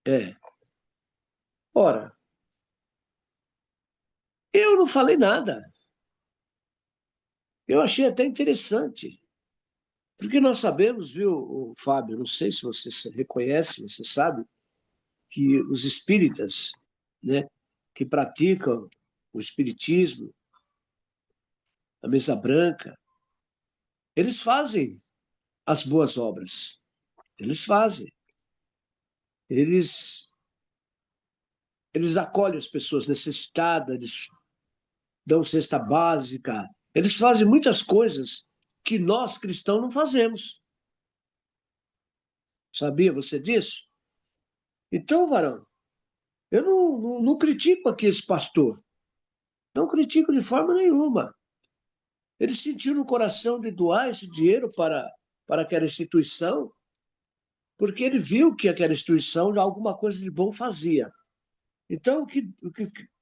É. Ora, eu não falei nada. Eu achei até interessante. Porque nós sabemos, viu, Fábio, não sei se você reconhece, você sabe, que os espíritas, né, que praticam o espiritismo, a mesa branca, eles fazem as boas obras. Eles fazem. Eles, eles acolhem as pessoas necessitadas, eles dão cesta básica, eles fazem muitas coisas que nós cristãos não fazemos. Sabia você disso? Então, varão, eu não critico aqui esse pastor. Não critico de forma nenhuma. Ele sentiu no coração de doar esse dinheiro para aquela instituição, porque ele viu que aquela instituição alguma coisa de bom fazia. Então, o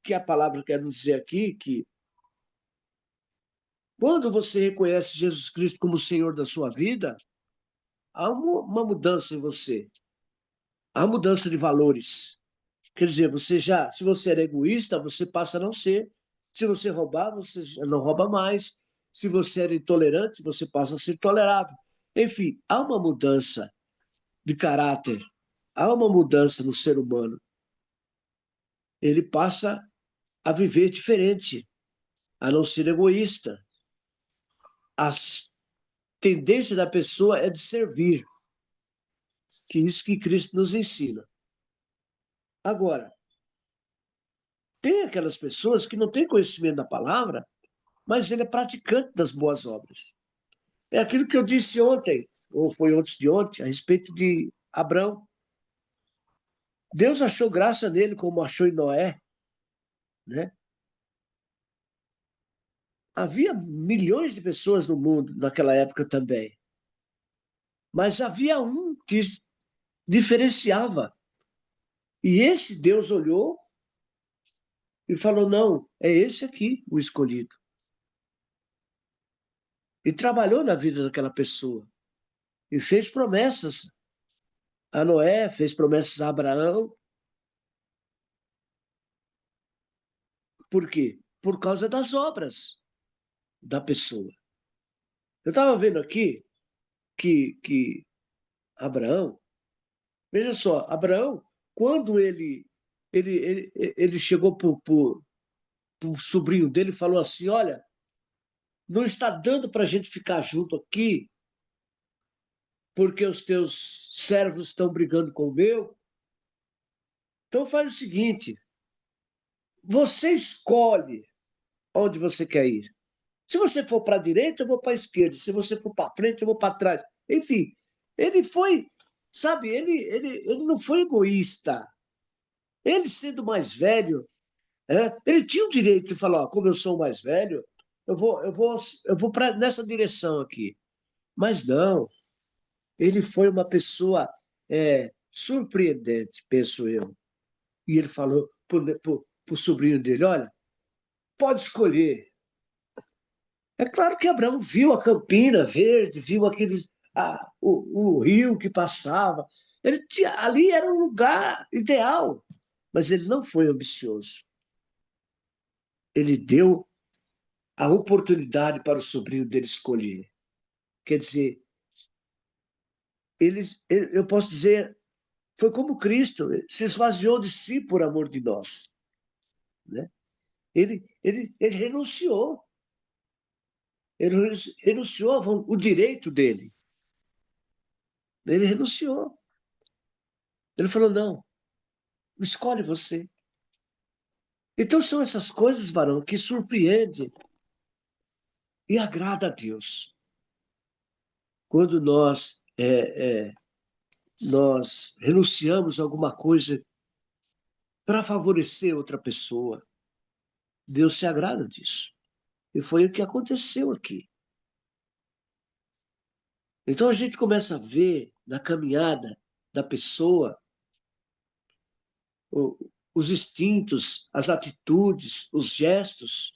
que a palavra quer nos dizer aqui, que quando você reconhece Jesus Cristo como o Senhor da sua vida, há uma mudança em você, há mudança de valores. Quer dizer, se você era egoísta, você passa a não ser. Se você roubar, você já não rouba mais. Se você era intolerante, você passa a ser tolerável. Enfim, há uma mudança de caráter, há uma mudança no ser humano. Ele passa a viver diferente, a não ser egoísta. A tendência da pessoa é de servir, que é isso que Cristo nos ensina. Agora, tem aquelas pessoas que não têm conhecimento da palavra, mas ele é praticante das boas obras. É aquilo que eu disse ontem, ou foi antes de ontem, a respeito de Abraão. Deus achou graça nele como achou em Noé, né? Havia milhões de pessoas no mundo naquela época também, mas havia um que diferenciava. E esse Deus olhou e falou: não, é esse aqui o escolhido. E trabalhou na vida daquela pessoa. E fez promessas a Noé, fez promessas a Abraão. Por quê? Por causa das obras da pessoa. Eu estava vendo aqui que Abraão, veja só, Abraão, quando ele chegou para o sobrinho dele e falou assim: olha, não está dando para a gente ficar junto aqui, porque os teus servos estão brigando com o meu. Então faz o seguinte: você escolhe onde você quer ir. Se você for para a direita, eu vou para a esquerda. Se você for para frente, eu vou para trás. Enfim, ele foi, sabe, ele não foi egoísta. Ele sendo mais velho, ele tinha o direito de falar: ó, como eu sou mais velho, eu vou nessa direção aqui. Mas não, ele foi uma pessoa surpreendente, penso eu. E ele falou para o sobrinho dele: olha, pode escolher. É claro que Abraão viu a Campina Verde, viu o rio que passava. Ali era um lugar ideal, mas ele não foi ambicioso. Ele deu a oportunidade para o sobrinho dele escolher. Quer dizer, eu posso dizer, foi como Cristo, se esvaziou de si por amor de nós. Né? Ele renunciou. Ele renunciou ao direito dele. Ele renunciou. Ele falou: não, escolhe você. Então são essas coisas, varão, que surpreendem e agrada a Deus. Quando nós renunciamos a alguma coisa para favorecer outra pessoa, Deus se agrada disso. E foi o que aconteceu aqui. Então a gente começa a ver na caminhada da pessoa os instintos, as atitudes, os gestos,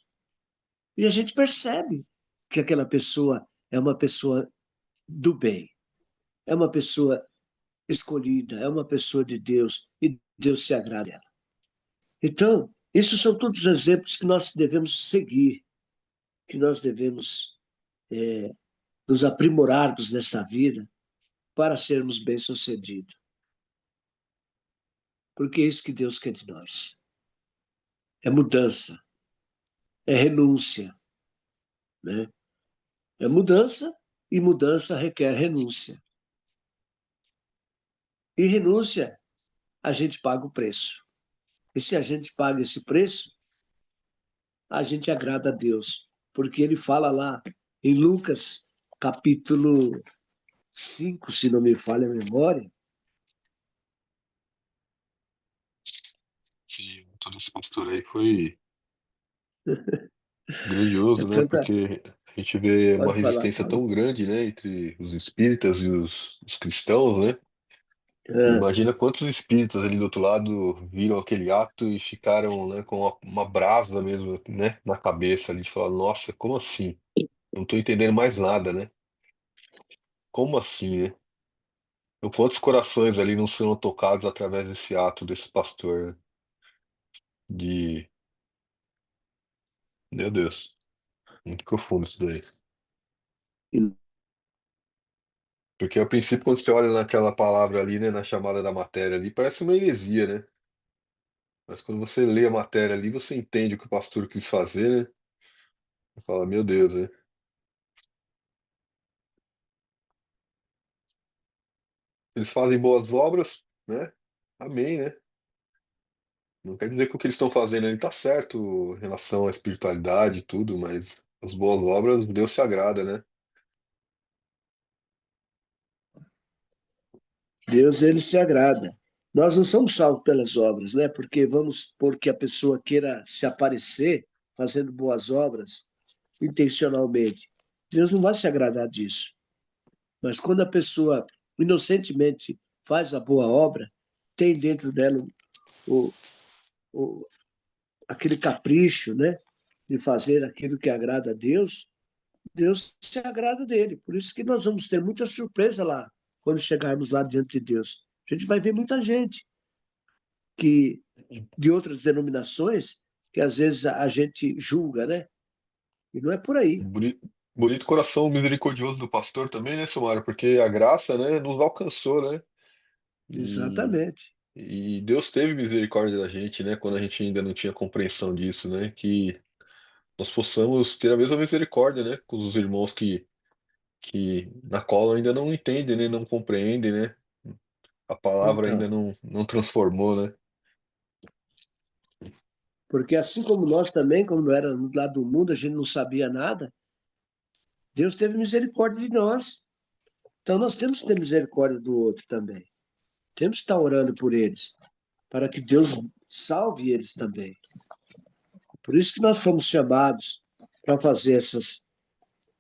e a gente percebe que aquela pessoa é uma pessoa do bem, é uma pessoa escolhida, é uma pessoa de Deus, e Deus se agrada dela. Então, esses são todos exemplos que nós devemos seguir, que nós devemos nos aprimorarmos nesta vida para sermos bem-sucedidos. Porque é isso que Deus quer de nós. É mudança, é renúncia, né? É mudança e mudança requer renúncia. E renúncia, a gente paga o preço. E se a gente paga esse preço, a gente agrada a Deus. Porque ele fala lá em Lucas, capítulo 5, se não me falha a memória. Sim, todo esse pastor aí foi É grandioso, né? tanta. Porque a gente vê uma Pode falar, resistência fala. tão grande, né, entre os espíritas e os cristãos, né? É, Imagina quantos espíritas ali do outro lado viram aquele ato e ficaram, né, com uma brasa mesmo, né, na cabeça ali, de falar, nossa, como assim? Não tô entendendo mais nada, né? Como assim, né? Então, quantos corações ali não serão tocados através desse ato desse pastor, né? De, meu Deus, muito profundo isso daí. Porque a princípio, quando você olha naquela palavra ali, né, na chamada da matéria ali, parece uma heresia, né? Mas quando você lê a matéria ali, você entende o que o pastor quis fazer, né? Você fala, meu Deus, né? Eles fazem boas obras, né? Amém, né? Não quer dizer que o que eles estão fazendo ali tá certo em relação à espiritualidade e tudo, mas as boas obras, Deus se agrada, né? Deus, ele se agrada. Nós não somos salvos pelas obras, né? Porque vamos supor que a pessoa queira se aparecer fazendo boas obras intencionalmente. Deus não vai se agradar disso. Mas quando a pessoa inocentemente faz a boa obra, tem dentro dela o, o, aquele capricho, né? De fazer aquilo que agrada a Deus, Deus se agrada dele. Por isso que nós vamos ter muita surpresa lá, quando chegarmos lá diante de Deus. A gente vai ver muita gente que de outras denominações que às vezes a gente julga, né? E não é por aí. Bonito, bonito coração misericordioso do pastor também, né, Silmar? Porque a graça, né, nos alcançou, né? E, Exatamente. e Deus teve misericórdia da gente, né, quando a gente ainda não tinha compreensão disso, né? Que nós possamos ter a mesma misericórdia, né, com os irmãos que na cola ainda não entendem, né, não compreendem, né? A palavra ainda Então, não transformou, né? porque assim como nós também, como era no lado do mundo, a gente não sabia nada, Deus teve misericórdia de nós. Então nós temos que ter misericórdia do outro também. Temos que estar orando por eles, para que Deus salve eles também. Por isso que nós fomos chamados para fazer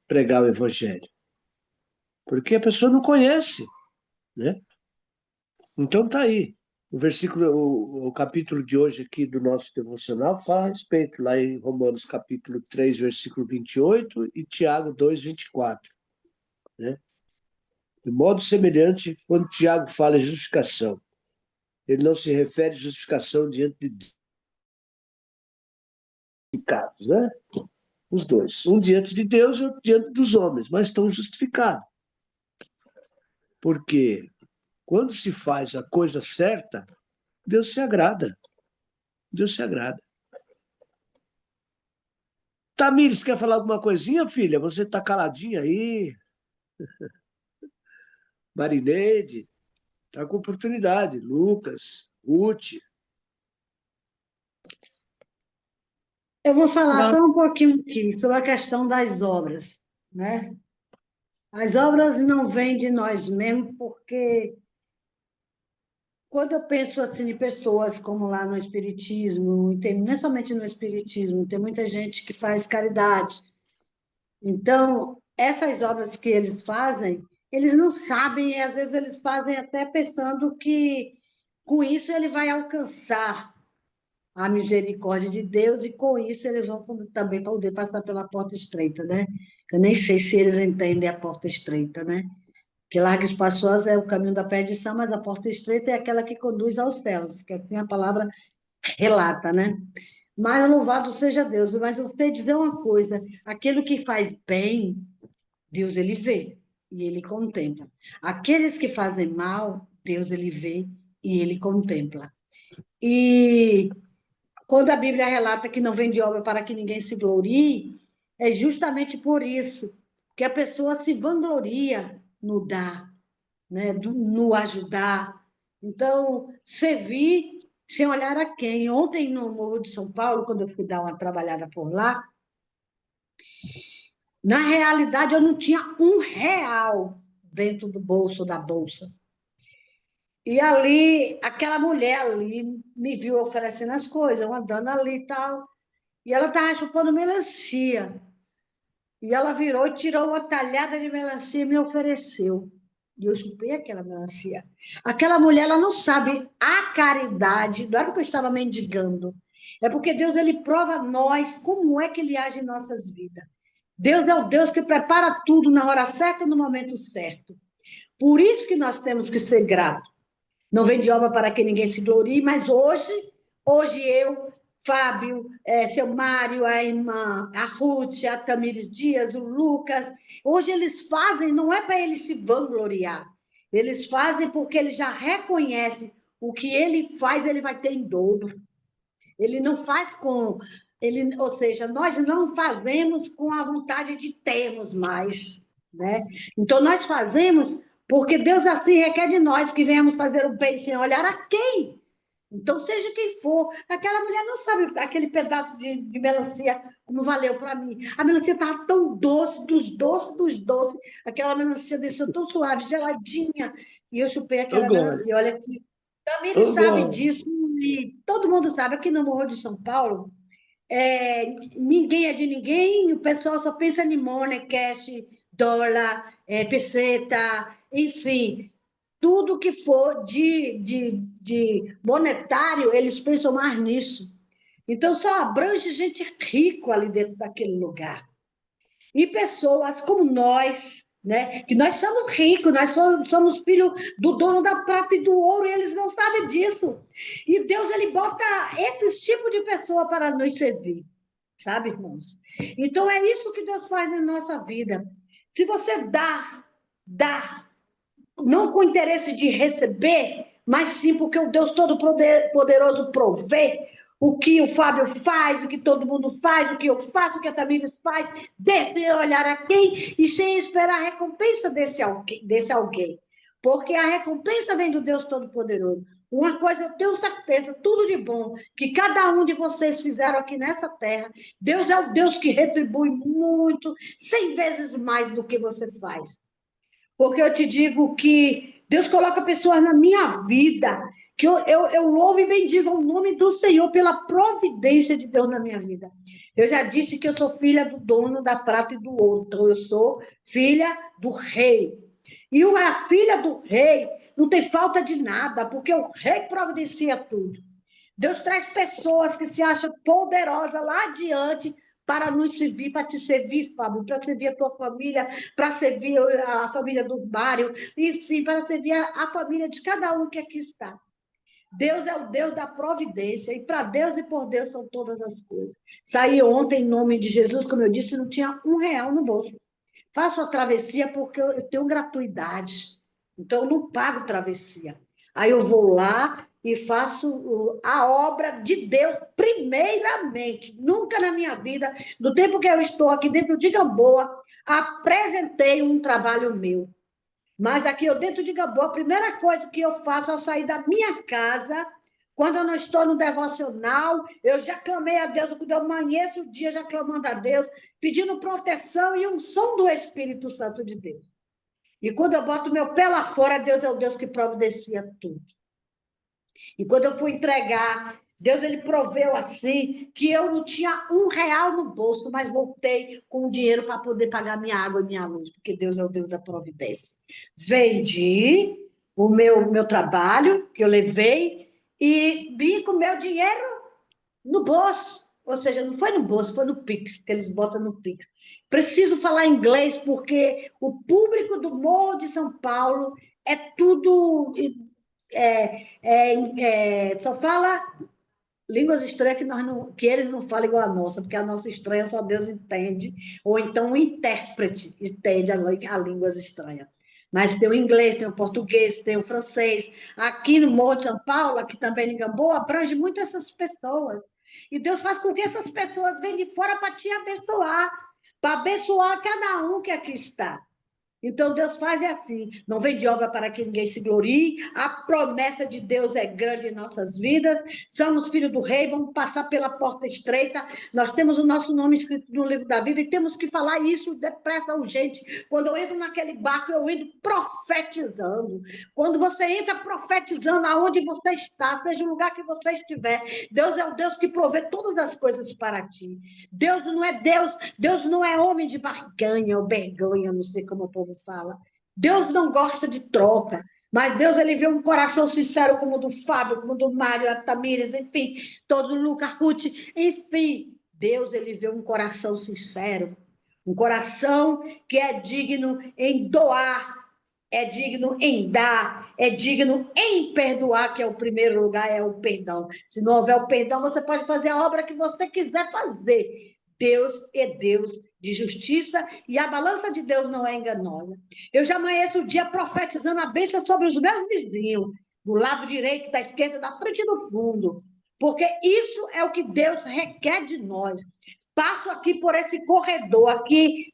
pregar o evangelho. Porque a pessoa não conhece, né? Então tá aí. O capítulo de hoje aqui do nosso devocional fala a respeito, lá em Romanos capítulo 3 versículo 28 e Tiago 2 24, né? De modo semelhante, quando Tiago fala em justificação, ele não se refere à justificação diante de pecados, né? Os dois. Um diante de Deus e outro diante dos homens, mas estão justificados. Porque quando se faz a coisa certa, Deus se agrada. Deus se agrada. Tamires, quer falar alguma coisinha, filha? Você está caladinha aí. Marineide, está com oportunidade. Lucas, Ruth. Eu vou falar Pronto. só um pouquinho aqui sobre a questão das obras, né? As obras não vêm de nós mesmos, porque quando eu penso assim em pessoas como lá no Espiritismo, e tem, não é somente no Espiritismo, tem muita gente que faz caridade. Então, essas obras que eles fazem, eles não sabem, e às vezes eles fazem até pensando que com isso ele vai alcançar a misericórdia de Deus, e com isso eles vão também poder passar pela porta estreita, né? Eu nem sei se eles entendem a porta estreita, né? Que larga e espaçosa é o caminho da perdição, mas a porta estreita é aquela que conduz aos céus, que assim a palavra relata, né? Mas louvado seja Deus. Mas eu sei dizer uma coisa: aquilo que faz bem, Deus ele vê e ele contempla. Aqueles que fazem mal, Deus ele vê e ele contempla. E quando a Bíblia relata que não vem de obra para que ninguém se glorie, é justamente por isso que a pessoa se vangloria no dar, né? No ajudar. Então, servir sem olhar a quem. Ontem, no Morro de São Paulo, quando eu fui dar uma trabalhada por lá, na realidade eu não tinha R$ 1 dentro do bolso, da bolsa. E ali, aquela mulher ali me viu oferecendo as coisas, eu andando ali e tal, e ela estava chupando melancia. E ela virou e tirou uma talhada de melancia e me ofereceu. E eu chupei aquela melancia. Aquela mulher, ela não sabe a caridade, não era que eu estava mendigando. É porque Deus, ele prova a nós como é que ele age em nossas vidas. Deus é o Deus que prepara tudo na hora certa, no momento certo. Por isso que nós temos que ser gratos. Não vem de obra para que ninguém se glorie, mas hoje eu, Fábio, seu Mário, a irmã, a Ruth, a Tamires Dias, o Lucas, hoje eles fazem, não é para eles se vangloriar, eles fazem porque eles já reconhecem o que ele faz, ele vai ter em dobro. Ele não faz com. Ele, ou seja, nós não fazemos com a vontade de termos mais. Né? Então, nós fazemos porque Deus assim requer de nós que venhamos fazer o bem sem olhar a quem. Então, seja quem for, aquela mulher não sabe aquele pedaço de melancia como valeu para mim. A melancia estava tão doce, dos doces. Aquela melancia desceu tão suave, geladinha. E eu chupei Ô, aquela Glória, melancia. Olha que Tamires ô, sabe Glória. disso, e todo mundo sabe. Aqui no Morro de São Paulo, ninguém é de ninguém, o pessoal só pensa em money, cash, dólar, peseta, enfim. Tudo que for de monetário, eles pensam mais nisso. Então, só abrange gente rica ali dentro daquele lugar. E pessoas como nós, né? Que nós somos ricos, nós somos filhos do dono da prata e do ouro, e eles não sabem disso. E Deus, ele bota esses tipos de pessoa para nos servir, sabe, irmãos? Então, é isso que Deus faz na nossa vida. Se você dá, não com interesse de receber, mas sim porque o Deus Todo-Poderoso provê o que o Fábio faz, o que todo mundo faz, o que eu faço, o que a Tamires faz, de olhar a quem e sem esperar a recompensa desse alguém. Porque a recompensa vem do Deus Todo-Poderoso. Uma coisa eu tenho certeza, tudo de bom, que cada um de vocês fizeram aqui nessa terra, Deus é o Deus que retribui muito, 100 vezes mais do que você faz. Porque eu te digo que Deus coloca pessoas na minha vida, que eu louvo e bendigo o nome do Senhor pela providência de Deus na minha vida. Eu já disse que eu sou filha do dono da prata e do ouro, então eu sou filha do rei. E a filha do rei não tem falta de nada, porque o rei providencia tudo. Deus traz pessoas que se acham poderosas lá adiante para nos servir, para te servir, Fábio, para servir a tua família, para servir a família do Mário, enfim, para servir a família de cada um que aqui está. Deus é o Deus da providência, e para Deus e por Deus são todas as coisas. Saí ontem, em nome de Jesus, como eu disse, não tinha R$ 1 no bolso. Faço a travessia porque eu tenho gratuidade, então eu não pago travessia. Aí eu vou lá e faço a obra de Deus primeiramente. Nunca na minha vida, no tempo que eu estou aqui dentro de Gamboa, apresentei um trabalho meu. Mas aqui eu dentro de Gamboa, a primeira coisa que eu faço ao sair da minha casa, Quando eu não estou no devocional, eu já clamei a Deus, quando eu amanheço o dia já clamando a Deus, pedindo proteção e unção do Espírito Santo de Deus. E quando eu boto meu pé lá fora, Deus é o Deus que providencia tudo. E quando eu fui entregar, Deus ele proveu assim que eu não tinha R$ 1 no bolso, mas voltei com o dinheiro para poder pagar minha água e minha luz, porque Deus é o Deus da providência. Vendi o meu trabalho que eu levei e vim com o meu dinheiro no bolso. Ou seja, não foi no bolso, foi no Pix, que eles botam no Pix. Preciso falar inglês porque o público do Morro de São Paulo é tudo só fala línguas estranhas que, que eles não falam igual a nossa, porque a nossa estranha só Deus entende, ou então o intérprete entende a línguas estranhas. Mas tem o inglês, tem o português, tem o francês. Aqui no Morro de São Paulo, aqui também em Gamboa, abrange muito essas pessoas. E Deus faz com que essas pessoas venham de fora para te abençoar, para abençoar cada um que aqui está. Então, Deus faz assim, não vem de obra para que ninguém se glorie, a promessa de Deus é grande em nossas vidas, somos filhos do rei, vamos passar pela porta estreita, nós temos o nosso nome escrito no livro da vida e temos que falar isso depressa, urgente. Quando eu entro naquele barco, eu entro profetizando. Quando você entra profetizando aonde você está, seja o lugar que você estiver, Deus é o Deus que provê todas as coisas para ti. Deus não é homem de barganha ou vergonha, não sei como o povo fala. Deus não gosta de troca, mas Deus ele vê um coração sincero como o do Fábio, como o do Mário, a Tamires, enfim, todo o Lucas, Ruth, enfim. Deus ele vê um coração sincero, um coração que é digno em doar, é digno em dar, é digno em perdoar, que é o primeiro lugar, é o perdão. Se não houver o perdão, você pode fazer a obra que você quiser fazer. Deus é Deus de justiça e a balança de Deus não é enganosa. Eu já amanheço o dia profetizando a bênção sobre os meus vizinhos, do lado direito, da esquerda, da frente e do fundo, porque isso é o que Deus requer de nós. Passo aqui por esse corredor, aqui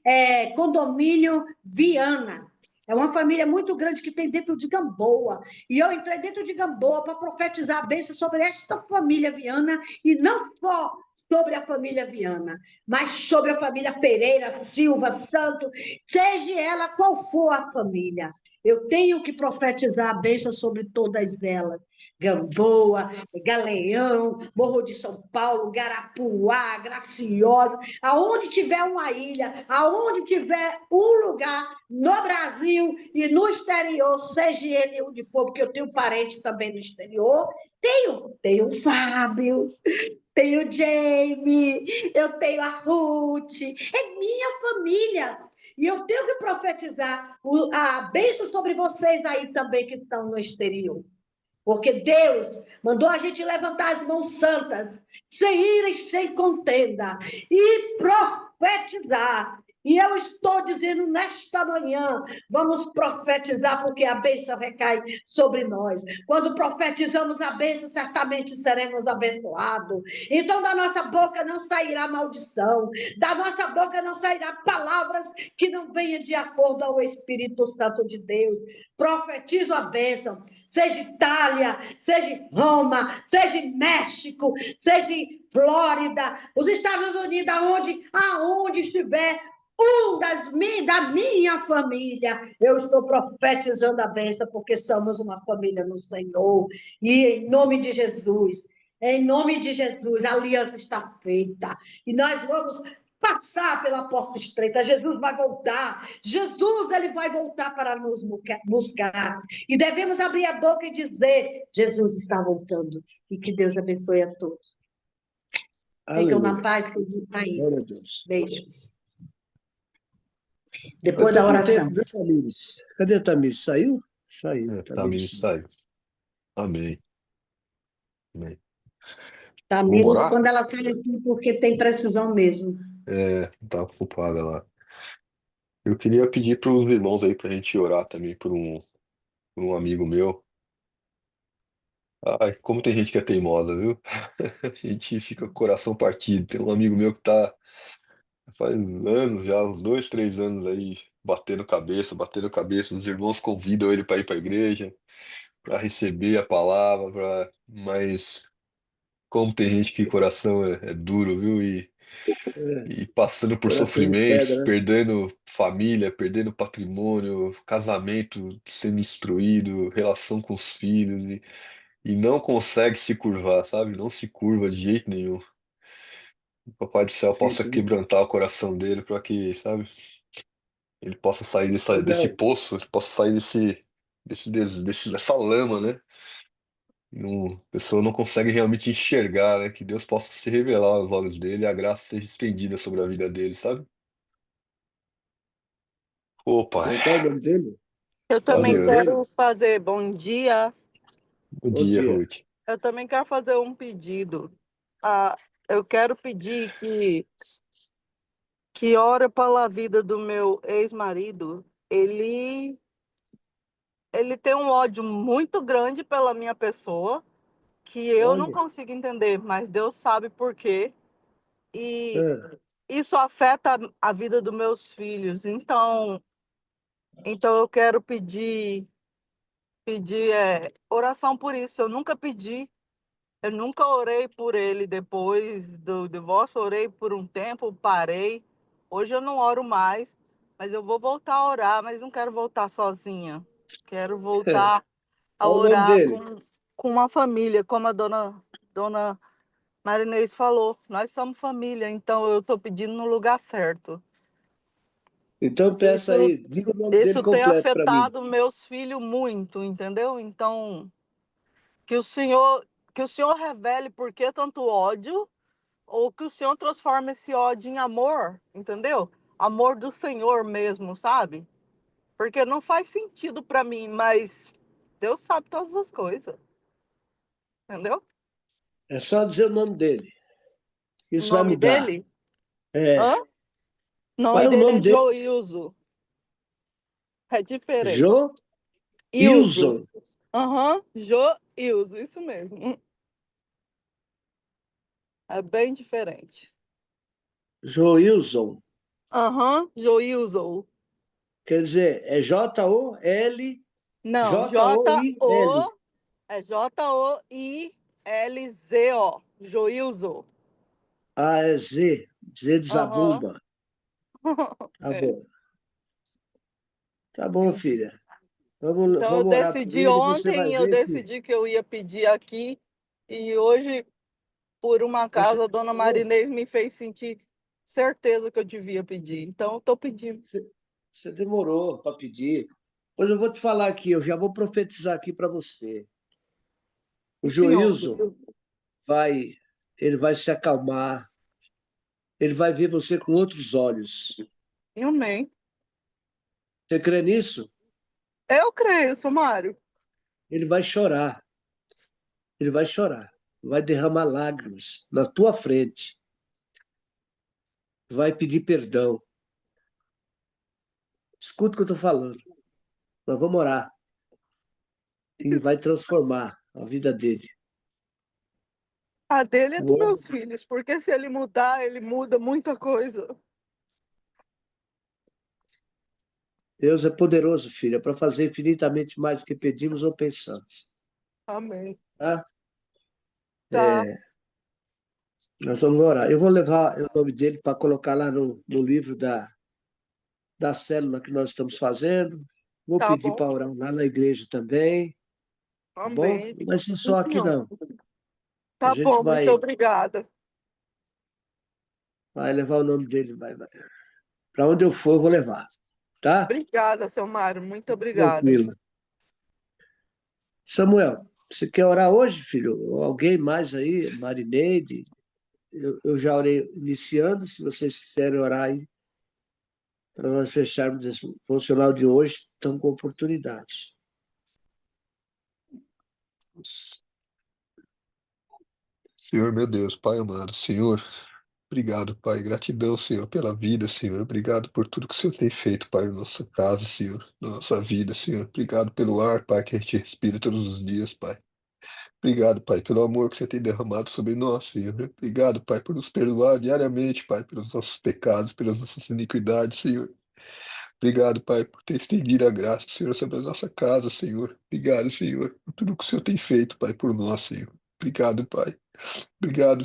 condomínio Viana. É uma família muito grande que tem dentro de Gamboa. E eu entrei dentro de Gamboa para profetizar a bênção sobre esta família Viana, e não só sobre a família Viana, mas sobre a família Pereira, Silva, Santo, seja ela qual for a família. Eu tenho que profetizar a bênção sobre todas elas. Gamboa, Galeão, Morro de São Paulo, Garapuá, Graciosa, aonde tiver uma ilha, aonde tiver um lugar no Brasil e no exterior, seja ele onde for, porque eu tenho parente também no exterior, tenho o Fábio, tenho o Jamie, eu tenho a Ruth, é minha família. E eu tenho que profetizar a bênção sobre vocês aí também que estão no exterior. Porque Deus mandou a gente levantar as mãos santas, sem ira e sem contenda, e profetizar. E eu estou dizendo nesta manhã, vamos profetizar, porque a bênção recai sobre nós. Quando profetizamos a bênção, certamente seremos abençoados. Então, da nossa boca não sairá maldição, da nossa boca não sairá palavras que não venham de acordo ao Espírito Santo de Deus. Profetizo a bênção. Seja Itália, seja Roma, seja México, seja Flórida, os Estados Unidos, aonde estiver da minha família, eu estou profetizando a bênção, porque somos uma família no Senhor, e em nome de Jesus, a aliança está feita, e nós vamos passar pela porta estreita. Jesus vai voltar. Jesus ele vai voltar para nos buscar. E devemos abrir a boca e dizer: Jesus está voltando. E que Deus abençoe a todos. Ficam na paz que eu vou sair. Glória a Deus. Beijos. Eu Depois da estou com oração. tempo, viu, Tamires? Cadê a Tamires? Saiu? Saiu. Tamires saiu. Amém. Amém. Vamos Tamires, orar? quando ela sai assim, porque tem precisão mesmo. Tá ocupada lá. Eu queria pedir para os irmãos aí para a gente orar também por um amigo meu. Ai, como tem gente que é teimosa, viu? A gente fica com o coração partido. Tem um amigo meu que tá faz anos já, uns 2, 3 anos aí, batendo cabeça. Os irmãos convidam ele para ir para a igreja. para receber a palavra, mas como tem gente que coração é duro, viu? É, E passando por coração de sofrimentos, pedra, né? perdendo família, perdendo patrimônio, casamento sendo destruído, relação com os filhos, e não consegue se curvar, sabe? Não se curva de jeito nenhum. O Papai do Céu possa Difícil, viu? quebrantar o coração dele para que, sabe, ele possa sair Ô, desse Léo, poço, ele possa sair dessa lama, né? A pessoa não consegue realmente enxergar, né? Que Deus possa se revelar aos olhos dele e a graça seja estendida sobre a vida dele, sabe? Ô, pai. qual é o nome dele? Eu Qual é o também nome Diga. dele? quero fazer bom dia. Bom Bom dia, dia. Ruth. Eu também quero fazer um pedido. Ah, eu quero pedir que ore pela vida do meu ex-marido. Ele tem um ódio muito grande pela minha pessoa, que eu não Olha, consigo entender, mas Deus sabe por quê. E ah, isso afeta a vida dos meus filhos. Então eu quero pedir oração por isso. Eu nunca orei por ele depois do divórcio, orei por um tempo, parei. Hoje eu não oro mais, mas eu vou voltar a orar, mas não quero voltar sozinha. Quero voltar a qual o nome orar dele? com uma família, como a dona Marinês falou. Nós somos família, então eu estou pedindo no lugar certo. Então peça Isso, aí, diga o nome dele isso tem completo para mim. afetado meus filhos muito, entendeu? Então, que o Senhor, que o Senhor revele por que tanto ódio ou que o Senhor transforme esse ódio em amor, entendeu? Amor do Senhor mesmo, sabe? Porque não faz sentido para mim, mas Deus sabe todas as coisas, entendeu? É só dizer o nome dele. O Isso vai nome mudar. dele? É. Hã? O Qual nome é o dele nome é dele? Joilzo. É diferente. Jo Ilzo. Ilson. Aham, Joilzo, isso mesmo. É bem diferente. Joilson. Aham, Joilzo. Quer dizer, é J-O-L, Não, J-O-I-L. Joilzo. Joilzo. Ah, é Z. Z de Aham. Zabumba. Tá É. bom. Tá bom, filha. Vamos, Então vamos orar por ele e você vai eu ver que decidi que eu ia pedir aqui e hoje, por um você, acaso, a dona Marinês me fez sentir certeza que eu devia pedir. Então, eu estou pedindo. você, você demorou para pedir. Pois eu vou te falar aqui, eu já vou profetizar aqui para você. O E senhor? Joilson vai, ele vai se acalmar, ele vai ver você com outros olhos. Amém. Você crê nisso? Eu creio, Sumário. Ele vai chorar, ele vai chorar, vai derramar lágrimas na tua frente, vai pedir perdão. Escuta o que eu estou falando. Nós vamos orar e vai transformar a vida dele. A dele é O dos homem- meus filhos, porque se ele mudar, ele muda muita coisa. Deus é poderoso, filha, para fazer infinitamente mais do que pedimos ou pensamos. Amém. Tá? Tá, Nós vamos orar. Eu vou levar o nome dele para colocar lá no livro da célula que nós estamos fazendo. Vou tá pedir bom. para orar lá na igreja também, tá bom? Amém. Não vai ser Sim, só aqui, senhor. não. A Tá gente bom, muito vai, obrigada. vai levar o nome dele, vai. Para onde eu for, eu vou levar, tá? Obrigada, seu Mário, muito obrigada. Tranquilo. Samuel, você quer orar hoje, filho? Ou alguém mais aí? Marineide? Eu já orei iniciando, se vocês quiserem orar aí, para nós fecharmos esse funcional de hoje, estamos com oportunidade. Senhor, meu Deus, Pai amado, Senhor, obrigado, Pai. Gratidão, Senhor, pela vida, Senhor. Obrigado por tudo que o Senhor tem feito, Pai, na nossa casa, Senhor, na nossa vida, Senhor. Obrigado pelo ar, Pai, que a gente respira todos os dias, Pai. Obrigado, Pai, pelo amor que você tem derramado sobre nós, Senhor. Obrigado, Pai, por nos perdoar diariamente, Pai, pelos nossos pecados, pelas nossas iniquidades, Senhor. Obrigado, Pai, por ter estendido a graça, Senhor, sobre a nossa casa, Senhor. Obrigado, Senhor, por tudo que o Senhor tem feito, Pai, por nós, Senhor. Obrigado, Pai. Obrigado,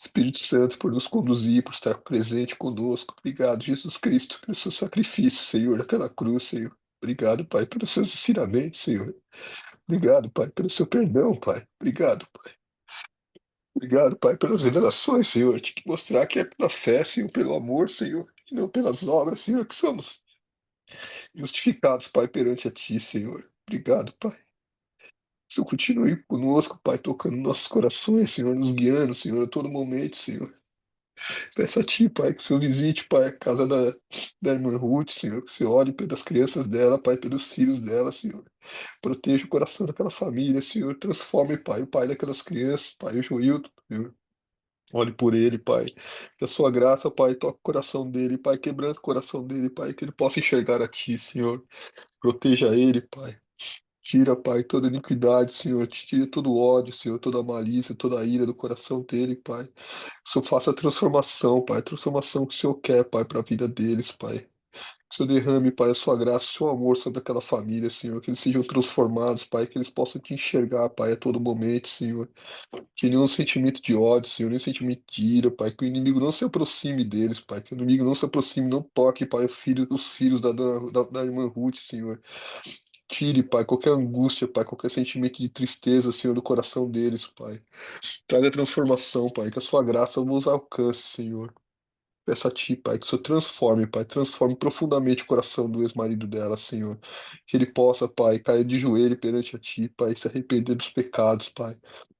Espírito Santo, por nos conduzir, por estar presente conosco. Obrigado, Jesus Cristo, pelo seu sacrifício, Senhor, naquela cruz, Senhor. Obrigado, Pai, pelos seus ensinamentos, Senhor. Obrigado, Pai, pelo seu perdão, Pai. Obrigado, Pai. Obrigado, Pai, pelas revelações, Senhor. Te mostrar que é pela fé, Senhor, pelo amor, Senhor, e não pelas obras, Senhor, que somos justificados, Pai, perante a Ti, Senhor. Obrigado, Pai. Que o Senhor continue conosco, Pai, tocando nossos corações, Senhor, nos guiando, Senhor, a todo momento, Senhor. Peço a Ti, Pai, que o Senhor visite, Pai, a casa da irmã Ruth, Senhor, que o Senhor olhe pelas crianças dela, Pai, pelos filhos dela, Senhor. Proteja o coração daquela família, Senhor. Transforme, Pai, o pai daquelas crianças, Pai, o Joilton, Senhor. Olhe por ele, Pai. Que a sua graça, Pai, toque o coração dele, Pai, quebrando o coração dele, Pai, que ele possa enxergar a Ti, Senhor. Proteja ele, Pai. Tira, Pai, toda iniquidade, Senhor. Tira todo o ódio, Senhor, toda a malícia, toda a ira do coração dele, Pai. Que o Senhor faça a transformação, Pai. A transformação que o Senhor quer, Pai, para a vida deles, Pai. Que o Senhor derrame, Pai, a sua graça, o seu amor sobre aquela família, Senhor. Que eles sejam transformados, Pai. Que eles possam te enxergar, Pai, a todo momento, Senhor. Que nenhum sentimento de ódio, Senhor, nenhum sentimento de ira, Pai. Que o inimigo não se aproxime deles, Pai. Que o inimigo não se aproxime, não toque, Pai, os filhos da irmã Ruth, Senhor. Tire, Pai, qualquer angústia, Pai, qualquer sentimento de tristeza, Senhor, do coração deles, Pai. Traga transformação, Pai, que a sua graça nos alcance, Senhor. Peço a Ti, Pai, que o Senhor transforme, Pai, transforme profundamente o coração do ex-marido dela, Senhor. Que ele possa, Pai, cair de joelho perante a Ti, Pai, se arrepender dos pecados, Pai.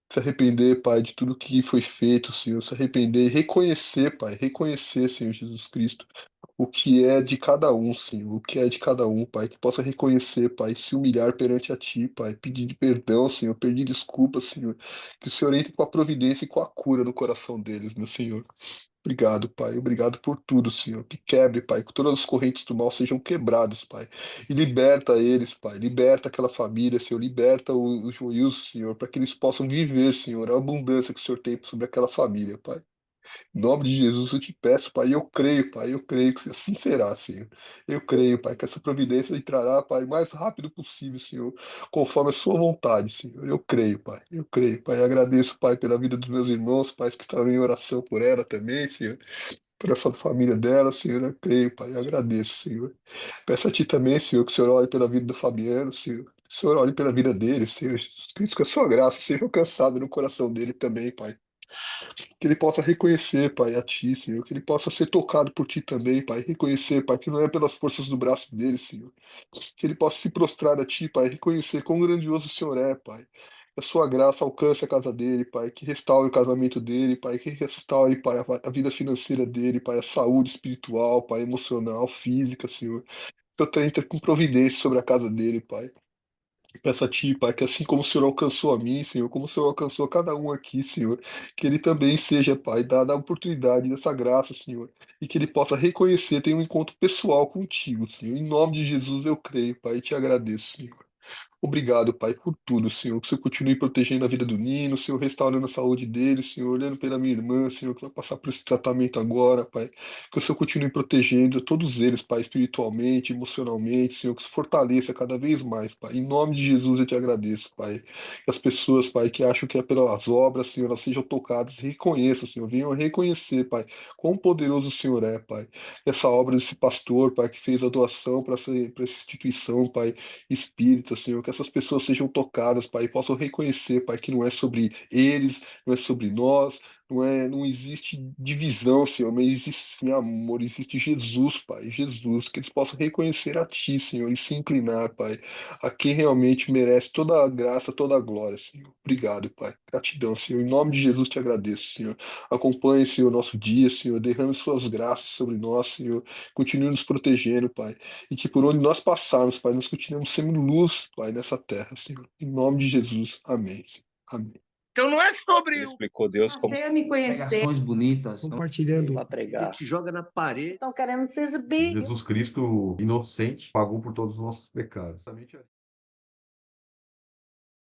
Se arrepender, Pai, de tudo que foi feito, Senhor. Se arrepender e reconhecer, Pai, reconhecer, Senhor Jesus Cristo, o que é de cada um, Senhor, o que é de cada um, Pai, que possa reconhecer, Pai, se humilhar perante a Ti, Pai, pedir perdão, Senhor, pedir desculpas, Senhor, que o Senhor entre com a providência e com a cura no coração deles, meu Senhor. Obrigado, Pai, obrigado por tudo, Senhor, que quebre, Pai, que todas as correntes do mal sejam quebradas, Pai, e liberta eles, Pai, liberta aquela família, Senhor, liberta os Joilson, Senhor, para que eles possam viver, Senhor, a abundância que o Senhor tem sobre aquela família, Pai. Em nome de Jesus eu te peço, Pai, eu creio, Pai, eu creio que assim será, Senhor. Eu creio, Pai, que essa providência entrará, Pai, o mais rápido possível, Senhor, conforme a sua vontade, Senhor. Eu creio, Pai, eu creio, Pai. Agradeço, Pai, pela vida dos meus irmãos, Pai, que estão em oração por ela também, Senhor. Por essa família dela, Senhor, eu creio, Pai, eu agradeço, Senhor. Peço a Ti também, Senhor, que o Senhor olhe pela vida do Fabiano, Senhor. Que o Senhor olhe pela vida dele, Senhor Jesus Cristo, que a sua graça seja alcançada no coração dele também, Pai. Que ele possa reconhecer, Pai, a Ti, Senhor. Que ele possa ser tocado por Ti também, Pai. Reconhecer, Pai, que não é pelas forças do braço dele, Senhor. Que ele possa se prostrar a Ti, Pai. Reconhecer quão grandioso o Senhor é, Pai. Que a Sua graça alcance a casa dele, Pai. Que restaure o casamento dele, Pai. Que restaure, Pai, a vida financeira dele, Pai. A saúde espiritual, Pai. Emocional, física, Senhor. Que eu tenha com providência sobre a casa dele, Pai. Peço a Ti, Pai, que assim como o Senhor alcançou a mim, Senhor, como o Senhor alcançou a cada um aqui, Senhor, que ele também seja, Pai, dada a oportunidade dessa graça, Senhor, e que ele possa reconhecer, ter um encontro pessoal contigo, Senhor. Em nome de Jesus eu creio, Pai, e te agradeço, Senhor. Obrigado, Pai, por tudo, Senhor. Que o Senhor continue protegendo a vida do Nino, Senhor, restaurando a saúde dele, Senhor, olhando pela minha irmã, Senhor, que vai passar por esse tratamento agora, Pai. Que o Senhor continue protegendo todos eles, Pai, espiritualmente, emocionalmente, Senhor, que se fortaleça cada vez mais, Pai. Em nome de Jesus eu te agradeço, Pai. Que as pessoas, Pai, que acham que é pelas obras, Senhor, elas sejam tocadas, reconheçam, Senhor, venham reconhecer, Pai, quão poderoso o Senhor é, Pai. Essa obra desse pastor, Pai, que fez a doação para essa instituição, Pai, espírita, Senhor, que essas pessoas sejam tocadas, Pai, e possam reconhecer, Pai, que não é sobre eles, não é sobre nós, não existe divisão, Senhor, mas existe sim amor, existe Jesus, Pai, Jesus, que eles possam reconhecer a Ti, Senhor, e se inclinar, Pai, a quem realmente merece toda a graça, toda a glória, Senhor. Obrigado, Pai. Gratidão, Senhor. Em nome de Jesus te agradeço, Senhor. Acompanhe, Senhor, nosso dia, Senhor. Derrame suas graças sobre nós, Senhor. Continue nos protegendo, Pai. E que por onde nós passarmos, Pai, nós continuemos sendo luz, Pai, nessa terra, Senhor. Em nome de Jesus. Amém, Senhor. Amém. Então não é sobre Ele o explicou Deus como Passei a me conhecer. Pregações bonitas. compartilhando. para que pregar. te joga na parede. Estão querendo se exibir. Jesus Cristo, inocente, pagou por todos os nossos pecados.